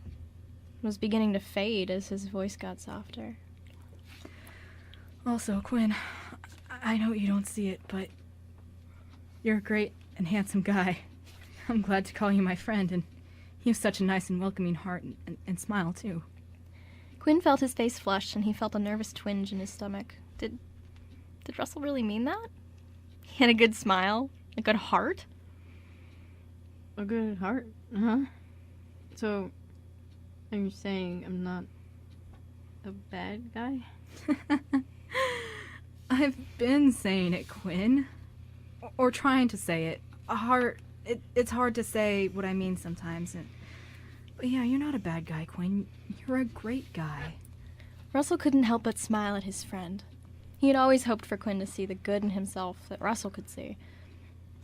was beginning to fade as his voice got softer. Also, Quinn, I know you don't see it, but you're a great and handsome guy. I'm glad to call you my friend, and you have such a nice and welcoming heart and smile, too. Quinn felt his face flush, and he felt a nervous twinge in his stomach. Did Russell really mean that? He had a good smile, a good heart. A good heart? Uh-huh. So, are you saying I'm not a bad guy? I've been saying it, Quinn. Or trying to say it. A heart... It's hard to say what I mean sometimes. But yeah, you're not a bad guy, Quinn. You're a great guy. Russell couldn't help but smile at his friend. He had always hoped for Quinn to see the good in himself that Russell could see.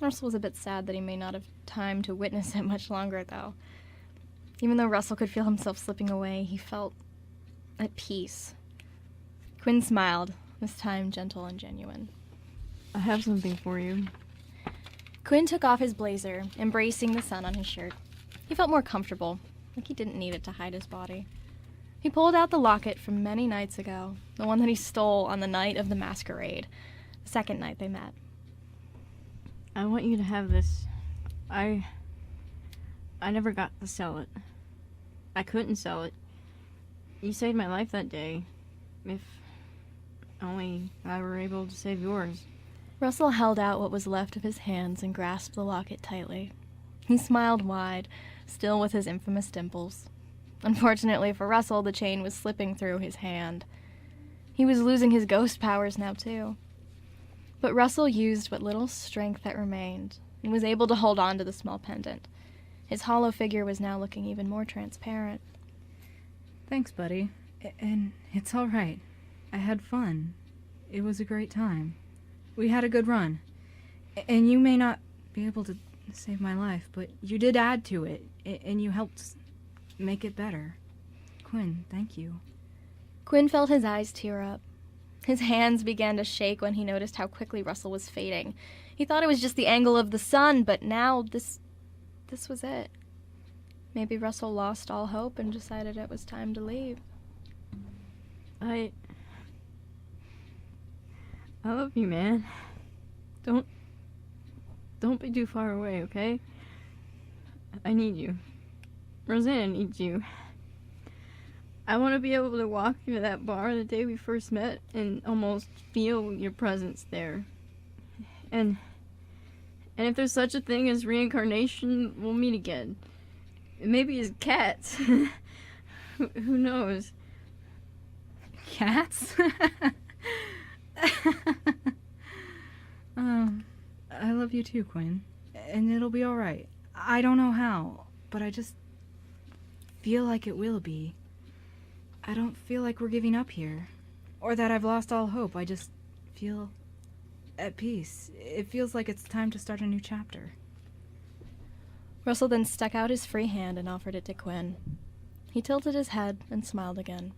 Russell was a bit sad that he may not have time to witness it much longer, though. Even though Russell could feel himself slipping away, he felt at peace. Quinn smiled, this time gentle and genuine. I have something for you. Quinn took off his blazer, embracing the sun on his shirt. He felt more comfortable, like he didn't need it to hide his body. He pulled out the locket from many nights ago, the one that he stole on the night of the masquerade, the second night they met. I want you to have this. I never got to sell it. I couldn't sell it. You saved my life that day. If only I were able to save yours. Russell held out what was left of his hands and grasped the locket tightly. He smiled wide, still with his infamous dimples. Unfortunately for Russell, the chain was slipping through his hand. He was losing his ghost powers now, too. But Russell used what little strength that remained and was able to hold on to the small pendant. His hollow figure was now looking even more transparent. Thanks, buddy. And it's all right. I had fun. It was a great time. We had a good run. And you may not be able to save my life, but you did add to it, and you helped make it better. Quinn, thank you. Quinn felt his eyes tear up. His hands began to shake when he noticed how quickly Russell was fading. He thought it was just the angle of the sun, but now this was it. Maybe Russell lost all hope and decided it was time to leave. I love you, man. Don't be too far away, okay? I need you. Rosanna needs you. I want to be able to walk through that bar the day we first met and almost feel your presence there. And if there's such a thing as reincarnation, we'll meet again. Maybe as cats. Who knows? Cats? I love you too, Quinn. And it'll be alright. I don't know how, but I just feel like it will be. I don't feel like we're giving up here, or that I've lost all hope. I just feel at peace. It feels like it's time to start a new chapter. Russell then stuck out his free hand and offered it to Quinn. He tilted his head and smiled again.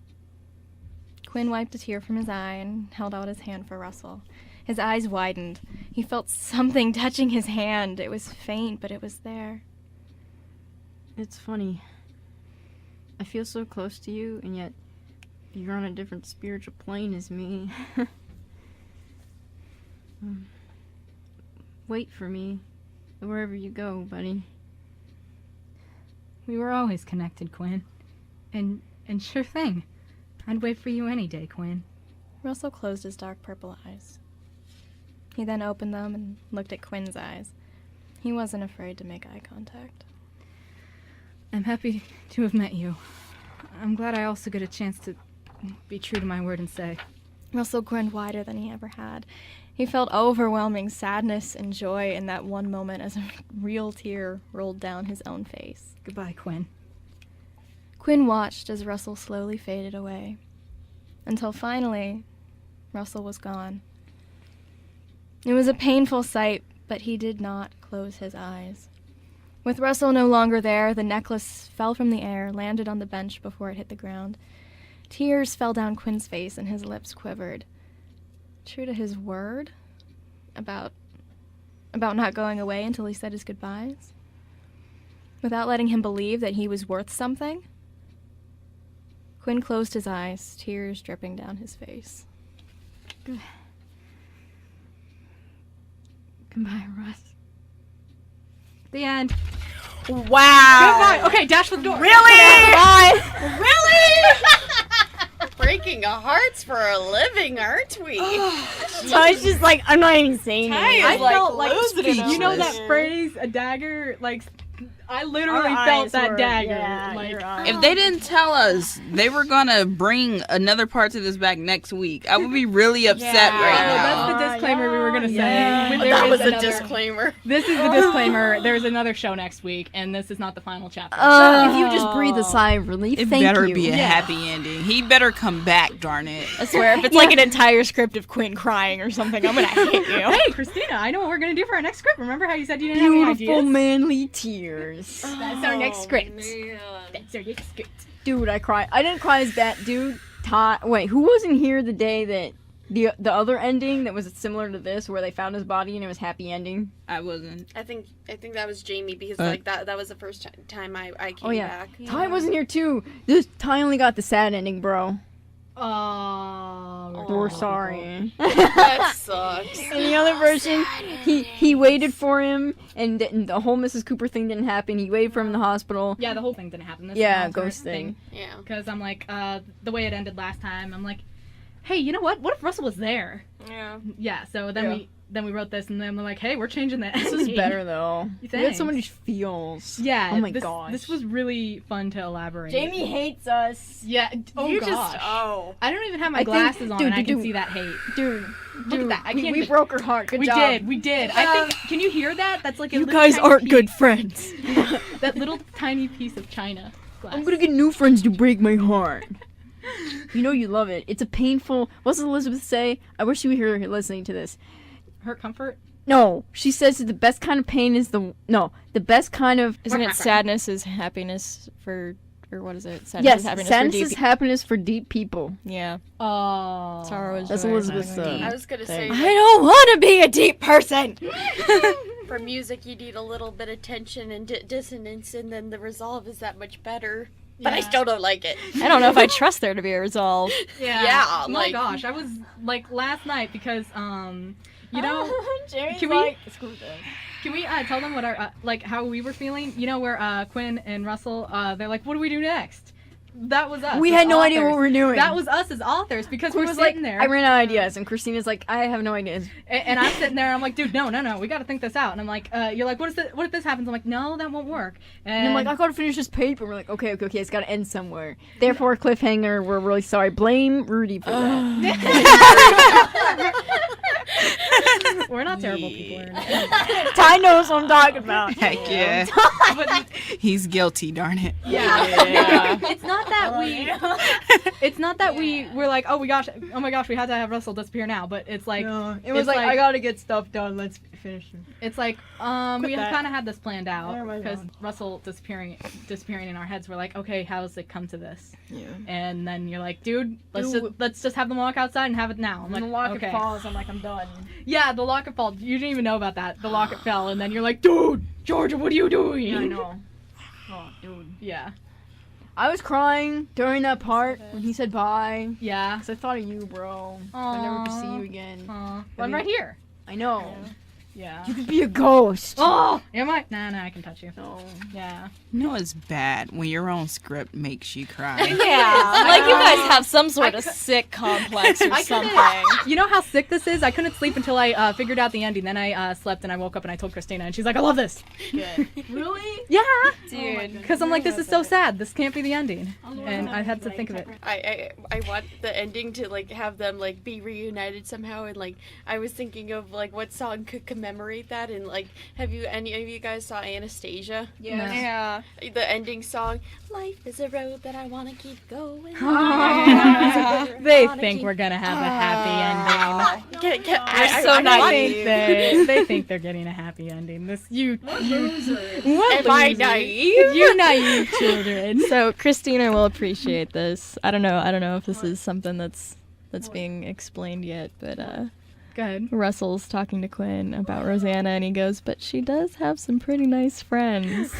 Quinn wiped a tear from his eye and held out his hand for Russell. His eyes widened. He felt something touching his hand. It was faint, but it was there. It's funny. I feel so close to you, and yet you're on a different spiritual plane as me. Wait for me, wherever you go, buddy. We were always connected, Quinn. And sure thing. I'd wait for you any day, Quinn. Russell closed his dark purple eyes. He then opened them and looked at Quinn's eyes. He wasn't afraid to make eye contact. I'm happy to have met you. I'm glad I also get a chance to be true to my word and say. Russell grinned wider than he ever had. He felt overwhelming sadness and joy in that one moment as a real tear rolled down his own face. Goodbye, Quinn. Quinn watched as Russell slowly faded away, until finally, Russell was gone. It was a painful sight, but he did not close his eyes. With Russell no longer there, the necklace fell from the air, landed on the bench before it hit the ground. Tears fell down Quinn's face and his lips quivered. True to his word about not going away until he said his goodbyes, without letting him believe that he was worth something, Quinn closed his eyes, tears dripping down his face. Goodbye, Russ. The end. Wow. Goodbye. Okay, dash for the door. Really? Bye. Really? Breaking our hearts for a living, aren't we? Ty's just like, I'm not even saying Ty it. is I like felt like losing it you know over that there. phrase, a dagger. Like, I literally Our felt eyes that were- dagger. yeah, like, your eyes. If they didn't tell us they were gonna bring another part to this back next week, I would be really upset Yeah. right well, now. that's the disclaimer we were gonna say. yeah. There That is was a another- disclaimer. This is the disclaimer. There's another show next week, and this is not the final chapter. If you just breathe a sigh of relief, It thank better you. be a Yeah. happy ending. He better come back, darn it. I swear, if it's like an entire script of Quinn crying or something, I'm gonna hit you. Hey, Christina, I know what we're gonna do for our next script. Remember how you said you didn't have any Beautiful ideas? manly tears. That's our next script. Man. That's our next script. Dude, I cried. I didn't cry as bad, dude. Wait, who wasn't here the day that the other ending that was similar to this, where they found his body and it was happy ending? I wasn't. I think that was Jamie because Uh, like that was the first time I came Oh yeah, back. Ty wasn't here too. Ty only got the sad ending, bro. Oh, We're sorry. That sucks. In the other version, he waited for him, and the whole Mrs. Cooper thing didn't happen. He waited for him in the hospital. Yeah, the whole thing didn't happen. This Yeah, is the ghost thing. Yeah. Because I'm like, the way it ended last time, I'm like, hey, you know what? What if Russell was there? Yeah. Yeah. So then we wrote this, and then we're like, hey, we're changing that. This is better though. We had so Thanks. many feels. Yeah. Oh my this, gosh. This was really fun to elaborate. hates us. Yeah. Oh you gosh. just I don't even have my I think- glasses on, dude, and I can dude, see that hate. Dude, Look at that. I we, can't we even- broke her heart. Good we job. did. I think. Can you hear that? That's like a You little guys tiny aren't piece- good friends. That little tiny piece of china glass. I'm gonna get new friends to break my heart. You know you love it. It's a painful. What does Elizabeth say? I wish you were here listening to this. hurt comfort. No, she says that the best kind of pain is the best kind of. Isn't it sadness is happiness for, or what is it? Sadness Yes, is happiness sadness for is deep. happiness for deep people. Yeah. Oh. Sorrow is That's joy or Elizabeth something. said. I was gonna say I don't want to be a deep person. for music you need a little bit of tension and dissonance, and then the resolve is that much better. But I Yeah. still don't like it. I don't know if I trust there to be a resolve. Yeah, Oh my like- gosh, I was like last night because you know, Jamie's can we- like, screw this. can we tell them what our like how we were feeling? You know, where Quinn and Russell they're like, what do we do next? That was us. We as had no idea what authors. we were doing. That was us as authors because Quinn we're was sitting like, there. I ran out of ideas, and Christina's like, I have no ideas. And I'm sitting there, and I'm like, dude, no, we got to think this out. And I'm like, you're like, what if this happens? I'm like, no, that won't work. And I'm like, I gotta finish this paper. We're like, okay, it's gotta end somewhere. Therefore, cliffhanger. We're really sorry. Blame Rudy for that. we're not terrible people. Or Ty knows what I'm talking about. Heck yeah. but He's guilty, darn it. yeah. It's not that we. It's not that we're like, oh my gosh, we had to have Russell disappear now. But it's like, It was it's like, I gotta get stuff done. Let's finish. it's like, we that. kind of had this planned out Where am I because going? Russell disappearing in our heads. We're like, okay, how does it come to this? Yeah. And then you're like, dude, Dude. let's just have them walk outside and have it now. I'm When the like, locket okay. falls, I'm like, I'm done. Yeah, the locket fell. You didn't even know about that. The locket fell, and then you're like, dude, Georgia, what are you doing? Yeah, I know. Oh, dude. Yeah. I was crying during that part when he said bye. Yeah. Cause I thought of you, bro. I never could see Aw. you again. Well, I'm right here. I know. Yeah. You could be a ghost. Oh, am I? Nah, I can touch you. No. Yeah. You know it's bad when your own script makes you cry. Yeah, like you guys have some sort of sick complex or something. You know how sick this is? I couldn't sleep until I figured out the ending. Then I slept and I woke up and I told Christina and she's like, I love this. Really? Yeah. Dude. Because I'm like, this is so sad. This can't be the ending. And I had to think of it. I want the ending to like have them like be reunited somehow, and like I was thinking of like what song could commend commemorate that. And like, have you any of you guys saw Anastasia? Yeah. The ending song, "Life is a road that I want to keep going." They think we're gonna have a happy ending. They think they're getting a happy ending. Am I naive? You naive children. So Christina will appreciate this. I don't know if this is something that's being explained yet, but Go ahead. Russell's talking to Quinn about Rosanna, and he goes, "But she does have some pretty nice friends."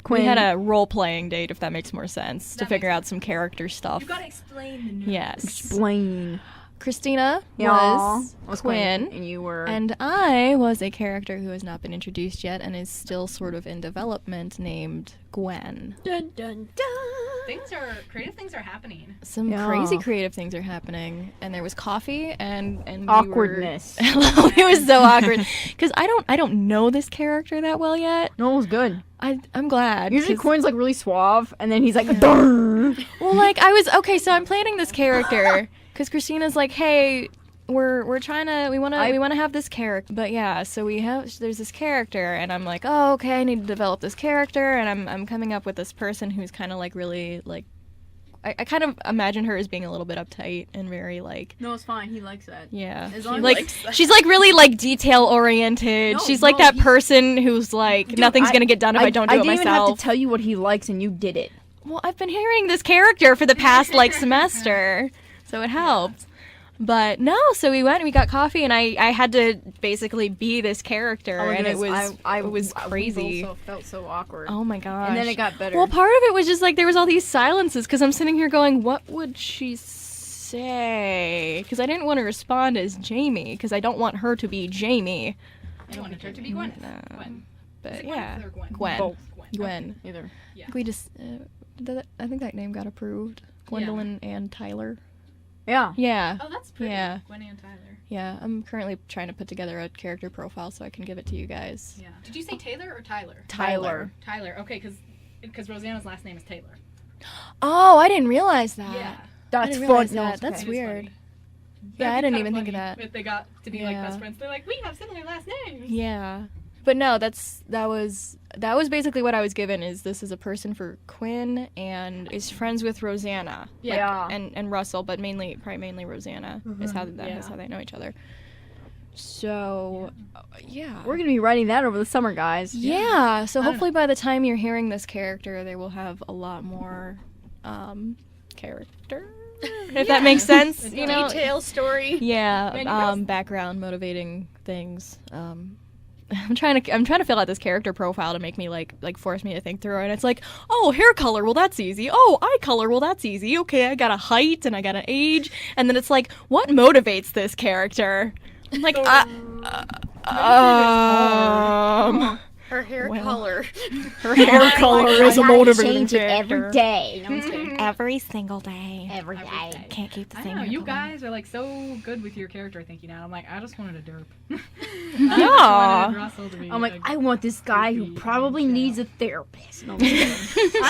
We had a role-playing date, if that makes more sense, to figure out some character stuff. You gotta explain the new. Yes. Explain. Christina Yeah. was Quinn, and you were. and I was a character who has not been introduced yet and is still sort of in development, named Gwen. Dun dun dun. Creative things are happening. Some Yeah. crazy creative things are happening, and there was coffee and Awkwardness. It was so awkward because I don't know this character that well yet. No, it was good. I'm glad. Usually 'cause- Quinn's like really suave, and then he's like, "Durr." well, like I was okay. So I'm planning this character because Christina's like, "Hey, we want to have this character." But yeah, so there's this character, and I'm like, "Oh, okay, I need to develop this character," and I'm coming up with this person who's kind of like really like. I kind of imagine her as being a little bit uptight and very like No, it's fine. He likes that. yeah, As long as like he likes that. she's like really like detail oriented. No, She's like no, that he's- person who's like nothing's gonna get done if I don't do it didn't even have myself. to tell you what he likes, and you did it. Well, I've been hearing this character for the past like semester, so it helped. But no, so we went and we got coffee, and I had to basically be this character, and it was crazy. We both felt so awkward. Oh my gosh! And then it got better. Well, part of it was just like there was all these silences because I'm sitting here going, "What would she say?" Because I didn't want to respond as Jamie because I don't want her to be Jamie. I wanted her to be Gwen. No. Gwen. But Is it yeah, Gwen or Gwen? Gwen. Both. Gwen. Either. Yeah. We just, I think that name got approved. Gwendolyn and Tyler. Yeah. Yeah. Oh, that's pretty. Yeah. Gwen and Tyler. Yeah, I'm currently trying to put together a character profile so I can give it to you guys. Yeah. Did you say Taylor or Tyler? Tyler. Tyler. Okay, because Rosanna's last name is Taylor. Oh, I didn't realize that. Yeah. That's didn't fun. realize No, that. it's That's okay. weird. That'd Yeah, I be didn't kinda even think of funny that. If they got to be like Yeah. best friends, they're like, we have similar last names. Yeah. But no, that was basically what I was given is this is a person for Quinn and is friends with Rosanna. Yeah. And Russell, but mainly Rosanna is how that's how they know each other. So yeah. We're gonna be writing that over the summer, guys. Yeah, so hopefully by the time you're hearing this character, they will have a lot more character, if that makes sense. You know, Detail story. yeah, background, motivating things. I'm trying to fill out this character profile to make me like force me to think through it. And it's like, oh, hair color, well that's easy. Oh, eye color, well that's easy. Okay, I got a height and I got an age, and then it's like, what motivates this character? I'm like, Her hair Well. color. her hair color is a motivating Change it character. every day. No, I'm just kidding. Every single day. Every day. Can't keep the I same. don't know. hair You color. guys are like so good with your character thinking now. I'm like, I just wanted a derp. Yeah. I just wanted Russell to be I'm like, a- I want this guy who creepy probably and needs a therapist. No, I'm just kidding.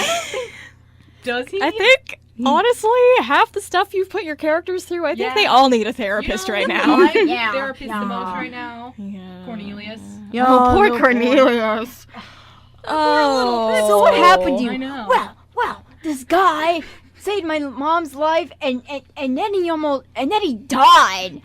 Does he? I think, honestly, half the stuff you've put your characters through, I think Yeah. they all need a therapist right now. My Yeah. therapist the most Yeah. right now. Yeah. Cornelius. Yo, Oh, poor no, Cornelius. Oh. So what happened to you? I know. Well, this guy saved my mom's life, and then he died.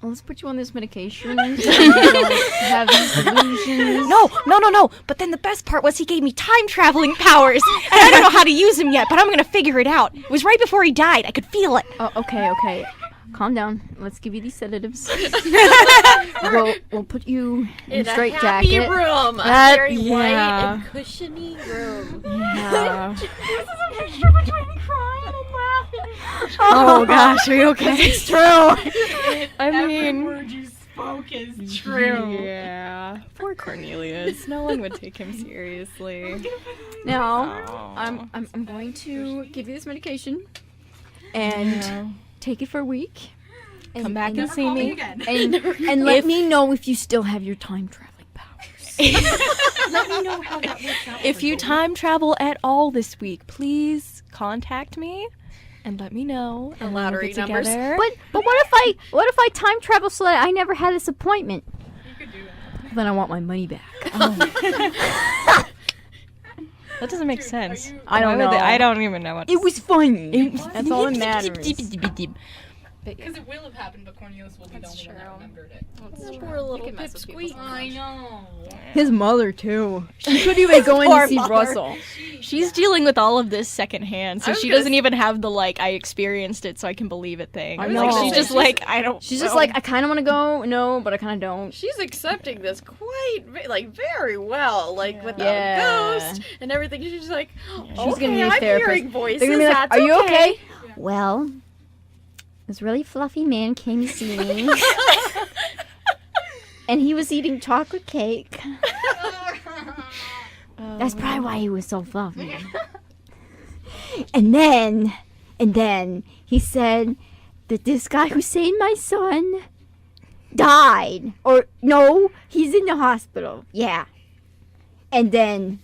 Let's put you on this medication. So you don't have these delusions. No. But then the best part was he gave me time traveling powers, and I don't know how to use them yet, but I'm gonna figure it out. It was right before he died. I could feel it. Oh, okay. Calm down. Let's give you these sedatives. we'll put you in a straight happy jacket. room. A That- very white yeah. and cushiony room. Yeah. This is a picture between me crying and laughing. Oh gosh, are you okay? It's true. I mean, word you spoke is true. yeah. Poor Cornelius. No one would take him seriously. Now, I'm going to give you this medication, and take it for a week. And, Come back and Never see call me me. again. and let me know if you still have your time traveling powers. Let me know how that works out. If for you time travel at all this week, please contact me, and let me know. And we'll lottery get numbers. together. But what if I time travel so that I never had this appointment? You could do that. Then I want my money back. That doesn't make sense. I don't Why would know. I don't even know what. It was funny. That's all that matters. Because it will have happened, but Cornelius will be the only one that remembered it. Poor little pipsqueak. I know. His mother too. She couldn't even go in Poor to see mother. Russell. She's dealing with all of this secondhand, so I was she gonna doesn't even have the I experienced it, so I can believe it thing. I Like, know. she's just like, I don't. She's just know. like, I kind of want to go, no, but I kind of don't. She's accepting this quite, very well, without Yeah. a ghost and everything. She's just like, She's okay, gonna be a I'm therapist. hearing voices. They're gonna be like, That's "Are you okay?" okay? Well, this really fluffy man came to see me, and he was eating chocolate cake. That's probably why he was so fluffy. And then he said that this guy who saved my son died. Or no, he's in the hospital. Yeah. And then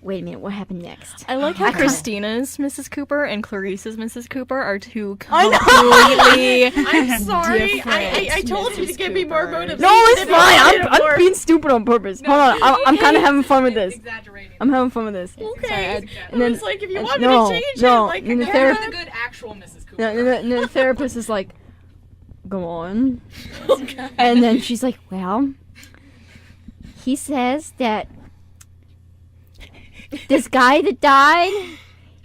wait a minute, what happened next? I like how I kinda- Christina's Mrs. Cooper and Clarice's Mrs. Cooper are two completely. I'm sorry. I different told you to give me more motives. No, it's fine. I'm being stupid on purpose. Hold on, I'm kind of having fun with this. Exaggerating. I'm having fun with this. Okay. Sorry, And and then it's like, if you want me no, to change no, it, like, and the yeah. therapist, The good actual Mrs. Cooper. and the therapist is like, go on. And then she's like, well, he says that this guy that died,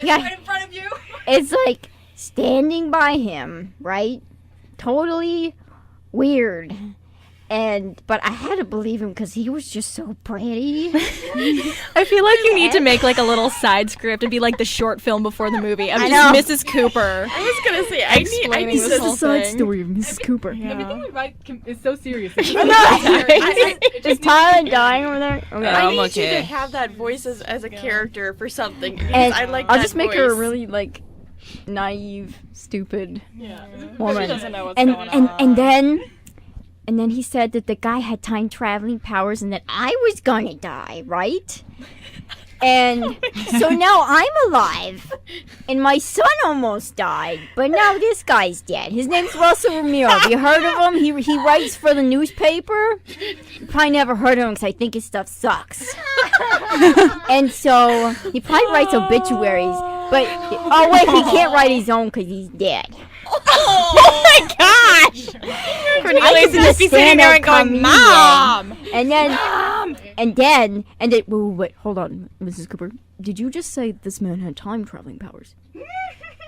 Right in front of you. it's like standing by him, right? Totally weird. But I had to believe him because he was just so pretty. I feel like you need to make a little side script and be like the short film before the movie of I just know. Mrs. Cooper. I was gonna say, I need Explaining this. this This whole is a side thing. story of Mrs. Cooper. Everything we write is so serious. Is Tyler dying over there? Okay. I I'm need you okay. to have that voice as a character for something. Because And I like I'll that just make her a voice. really naive, stupid She woman. doesn't know what's and going and on. and then he said that the guy had time traveling powers and that I was gonna die, right? And so now I'm alive, and my son almost died, but now this guy's dead. His name's Russell Romero. Have you heard of him? He writes for the newspaper. You probably never heard of him because I think his stuff sucks. And so he probably writes obituaries, but oh wait, he can't write his own because he's dead. Oh my gosh! Cornelius be would just be a sitting there and stand-up going, comedian. Mom! And then, wait, hold on, Mrs. Cooper. Did you just say this man had time traveling powers?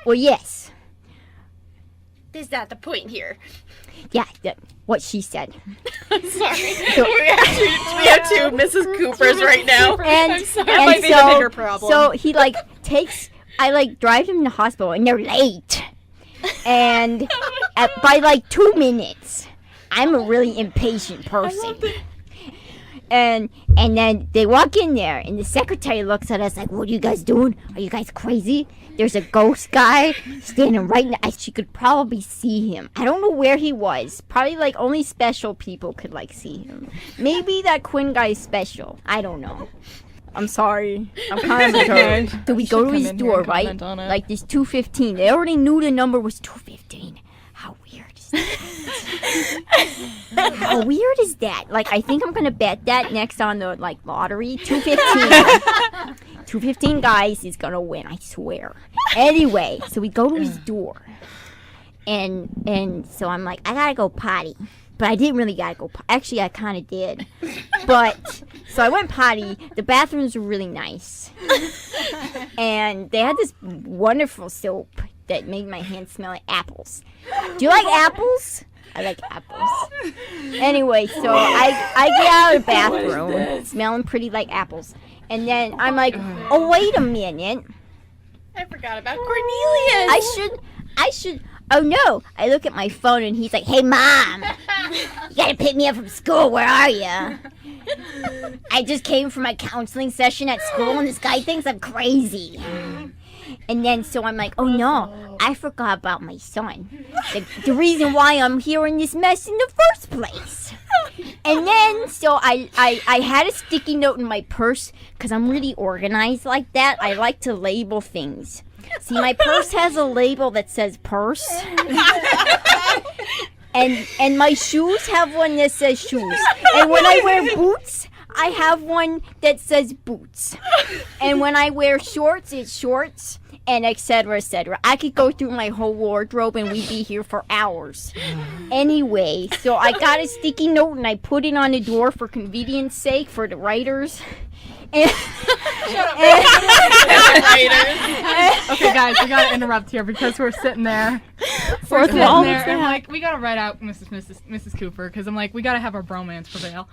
Well, yes. Is that the point here? Yeah, what she said. I'm sorry. So- we have two Mrs. Coopers right now. And, That and might be the bigger problem. So he I drive him to the hospital and they're late. And by 2 minutes. I'm a really impatient person. And then they walk in there, and the secretary looks at us like, "What are you guys doing? Are you guys crazy? There's a ghost guy standing right next." She could probably see him. I don't know where he was. Probably only special people could see him. Maybe that Quinn guy is special. I don't know. I'm sorry. I'm kind of retarded. So we go to come his in here door, and right? comment on it. This 215. They already knew the number was 215. How weird is that? How weird is that? I think I'm gonna bet that next on the lottery. 215. 215 guys is gonna win. I swear. Anyway, so we go to his door, and so I'm like, I gotta go potty. But I didn't really gotta go. Actually, I kind of did. But so I went potty. The bathrooms were really nice, and they had this wonderful soap that made my hands smell like apples. Do you like apples? I like apples. Anyway, so I get out of the bathroom, smelling pretty like apples, and then I'm like, oh wait a minute. I forgot about Cornelius. I should. Oh no! I look at my phone and he's like, "Hey mom, you gotta pick me up from school. Where are you?" I just came from my counseling session at school and this guy thinks I'm crazy. And then so I'm like, "Oh no, I forgot about my son. The reason why I'm here in this mess in the first place." And then so I had a sticky note in my purse because I'm really organized like that. I like to label things. See, my purse has a label that says purse. And my shoes have one that says shoes. And when I wear boots, I have one that says boots. And when I wear shorts, it's shorts, and etc., etc. I could go through my whole wardrobe and we'd be here for hours. Anyway, so I got a sticky note and I put it on the door for convenience sake for the writers. And Okay, guys, we gotta interrupt here because we're sitting there. We're sitting there, and I'm like, we gotta write out Mrs. Cooper because I'm like, we gotta have our bromance prevail.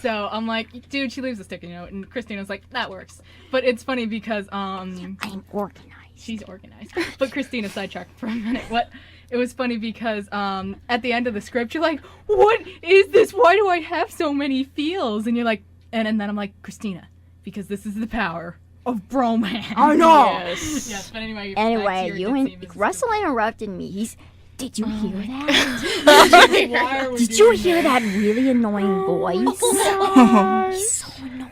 So I'm like, dude, she leaves a sticky note, and Christina's like, that works. But it's funny because I'm organized. She's organized. But Christina, sidetracked for a minute. It was funny because at the end of the script, you're like, what is this? Why do I have so many feels? And you're like, and then I'm like, Christina, because this is the power of bromance. Oh no! Yes, but anyway. Russell interrupted me. Did you hear that? Did you hear that really annoying voice? He's so annoying.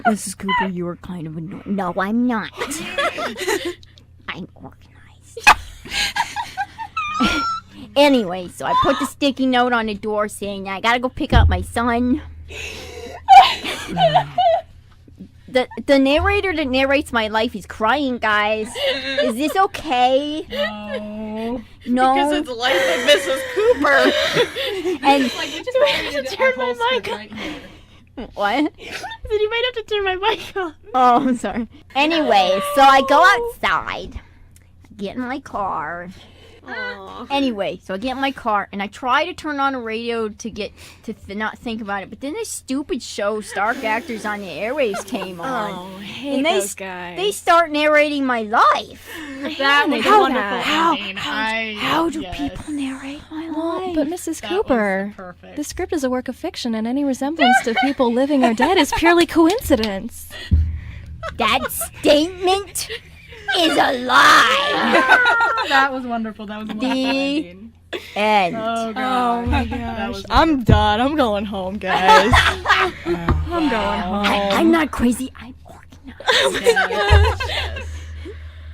Mrs. Cooper, you were kind of annoying. No, I'm not. I'm organized. Anyway, so I put the sticky note on the door saying I gotta go pick up my son. The narrator that narrates my life is crying, guys. Is this okay? No. Because it's Life of Mrs. Cooper. And like, we just have to turn my mic on. What? I said you might have to turn my mic on. Oh, I'm sorry. Anyway, so I go outside, get in my car. Anyway, so I get in my car and I try to turn on the radio to not think about it, but then this stupid show, Stark Actors on the Airwaves, came on. Oh, I hate and those guys. They start narrating my life. That was wonderful. How do people narrate my life? But Mrs. Cooper, perfect. the script is a work of fiction, and any resemblance to people living or dead is purely coincidence. That statement is a lie. That was wonderful. That was a wonderful ending. End. Oh, God. Oh my gosh. I'm done. I'm going home, guys. I'm going home. I'm not crazy. I'm organized. Yes.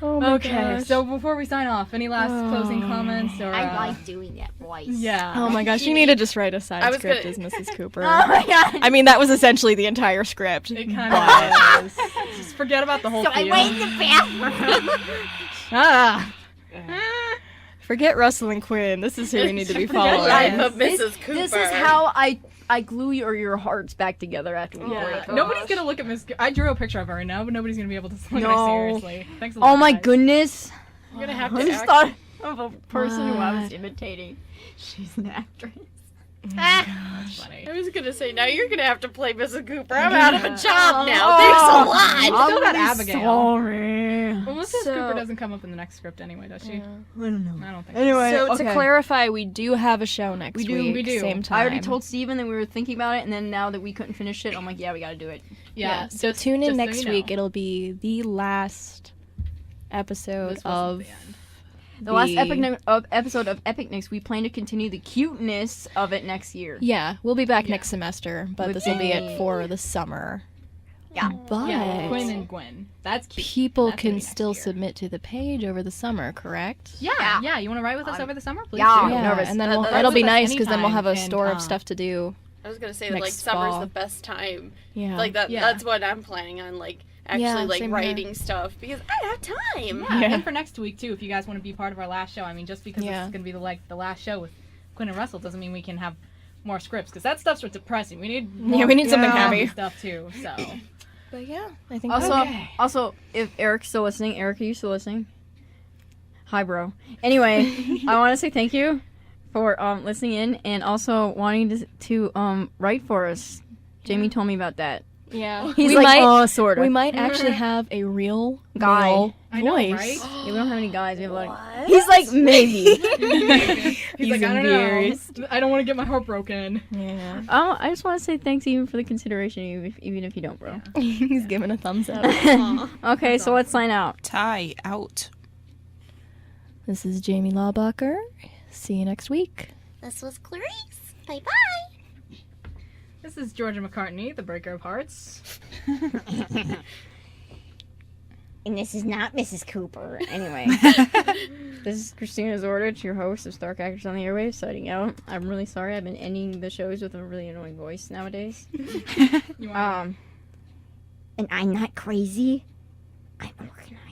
Oh my Okay, gosh. so before we sign off, any last closing comments? Or, I like doing that voice. Yeah. Oh my gosh, you need to just write a side script as Mrs. Cooper. Oh my god. I mean, that was essentially the entire script. It kind of was. Just forget about the whole So I theme. wait in the bathroom. Forget Russel and Quinn. This is who we need to be following. Life of Mrs. Cooper. This is how I glue your hearts back together after we Yeah. break. Nobody's gonna look at Miss. I drew a picture of her right now, but nobody's gonna be able to look at her No. seriously. Thanks a lot. Oh my guys. goodness. I'm gonna have I to just act. thought of a person who I was imitating. She's an actress. That's funny. I was gonna say, now you're gonna have to play Mrs. Cooper. I'm out of a job now. There's a lot. I still got Abigail. Sorry. Well, Mrs. Cooper doesn't come up in the next script anyway, does she? I don't know. I don't think. Anyway, So okay. to clarify, we do have a show next week. We do. Same time. I already told Steven that we were thinking about it, and then now that we couldn't finish it, I'm like, yeah, we gotta do it. Yeah. So just- tune in just so next you know. week. It'll be the last episode This wasn't of the end. The last episode of Epicness, we plan to continue the cuteness of it next year. Yeah, we'll be back next semester, but With this will be Amy. it for the summer. Yeah. But Yeah, Quinn and Gwen. That's cute. people That's gonna can be next still year. submit to the page over the summer, correct? Yeah. You want to write with us over the summer, please? Yeah. do. I'm Yeah, and then we'll, Write it'll be with us nice because then we'll have a anytime, store and, of stuff to do. I was gonna say that like Next summer's fall. the best time. Yeah. Like that. Yeah. That's what I'm planning on. Like actually Yeah, like same here. writing stuff because I have time. Yeah, and for next week too, if you guys want to be part of our last show. I mean, just because this Yeah. is gonna be the last show with Quinn and Russell doesn't mean we can have more scripts because that stuff's depressing. We need more we need something comedy happy. stuff too. So But yeah, I think Also, if Eric's still listening, Eric, are you still listening? Hi, bro. Anyway, I want to say thank you for listening in and also wanting to write for us. Jamie told me about that. yeah. He's we like, might oh, sort of. we might actually have a real Guy. male I know, voice. right? Yeah, we don't have any guys. We have like. He's like maybe. He's like, I don't know. I don't want to get my heart broken. Yeah. I just want to say thanks even for the consideration, even if you don't, bro. He's giving a thumbs up. Okay, so let's sign out. Tie out. This is Jamie Lawbacher. See you next week. This was Clarice. Bye bye. This is Georgia McCartney, the Breaker of Hearts. And this is not Mrs. Cooper. Anyway, this is Christina Zordich, your host of Stark Actors on the Airwaves, signing out. I'm really sorry. I've been ending the shows with a really annoying voice nowadays. And I'm not crazy. I'm organized.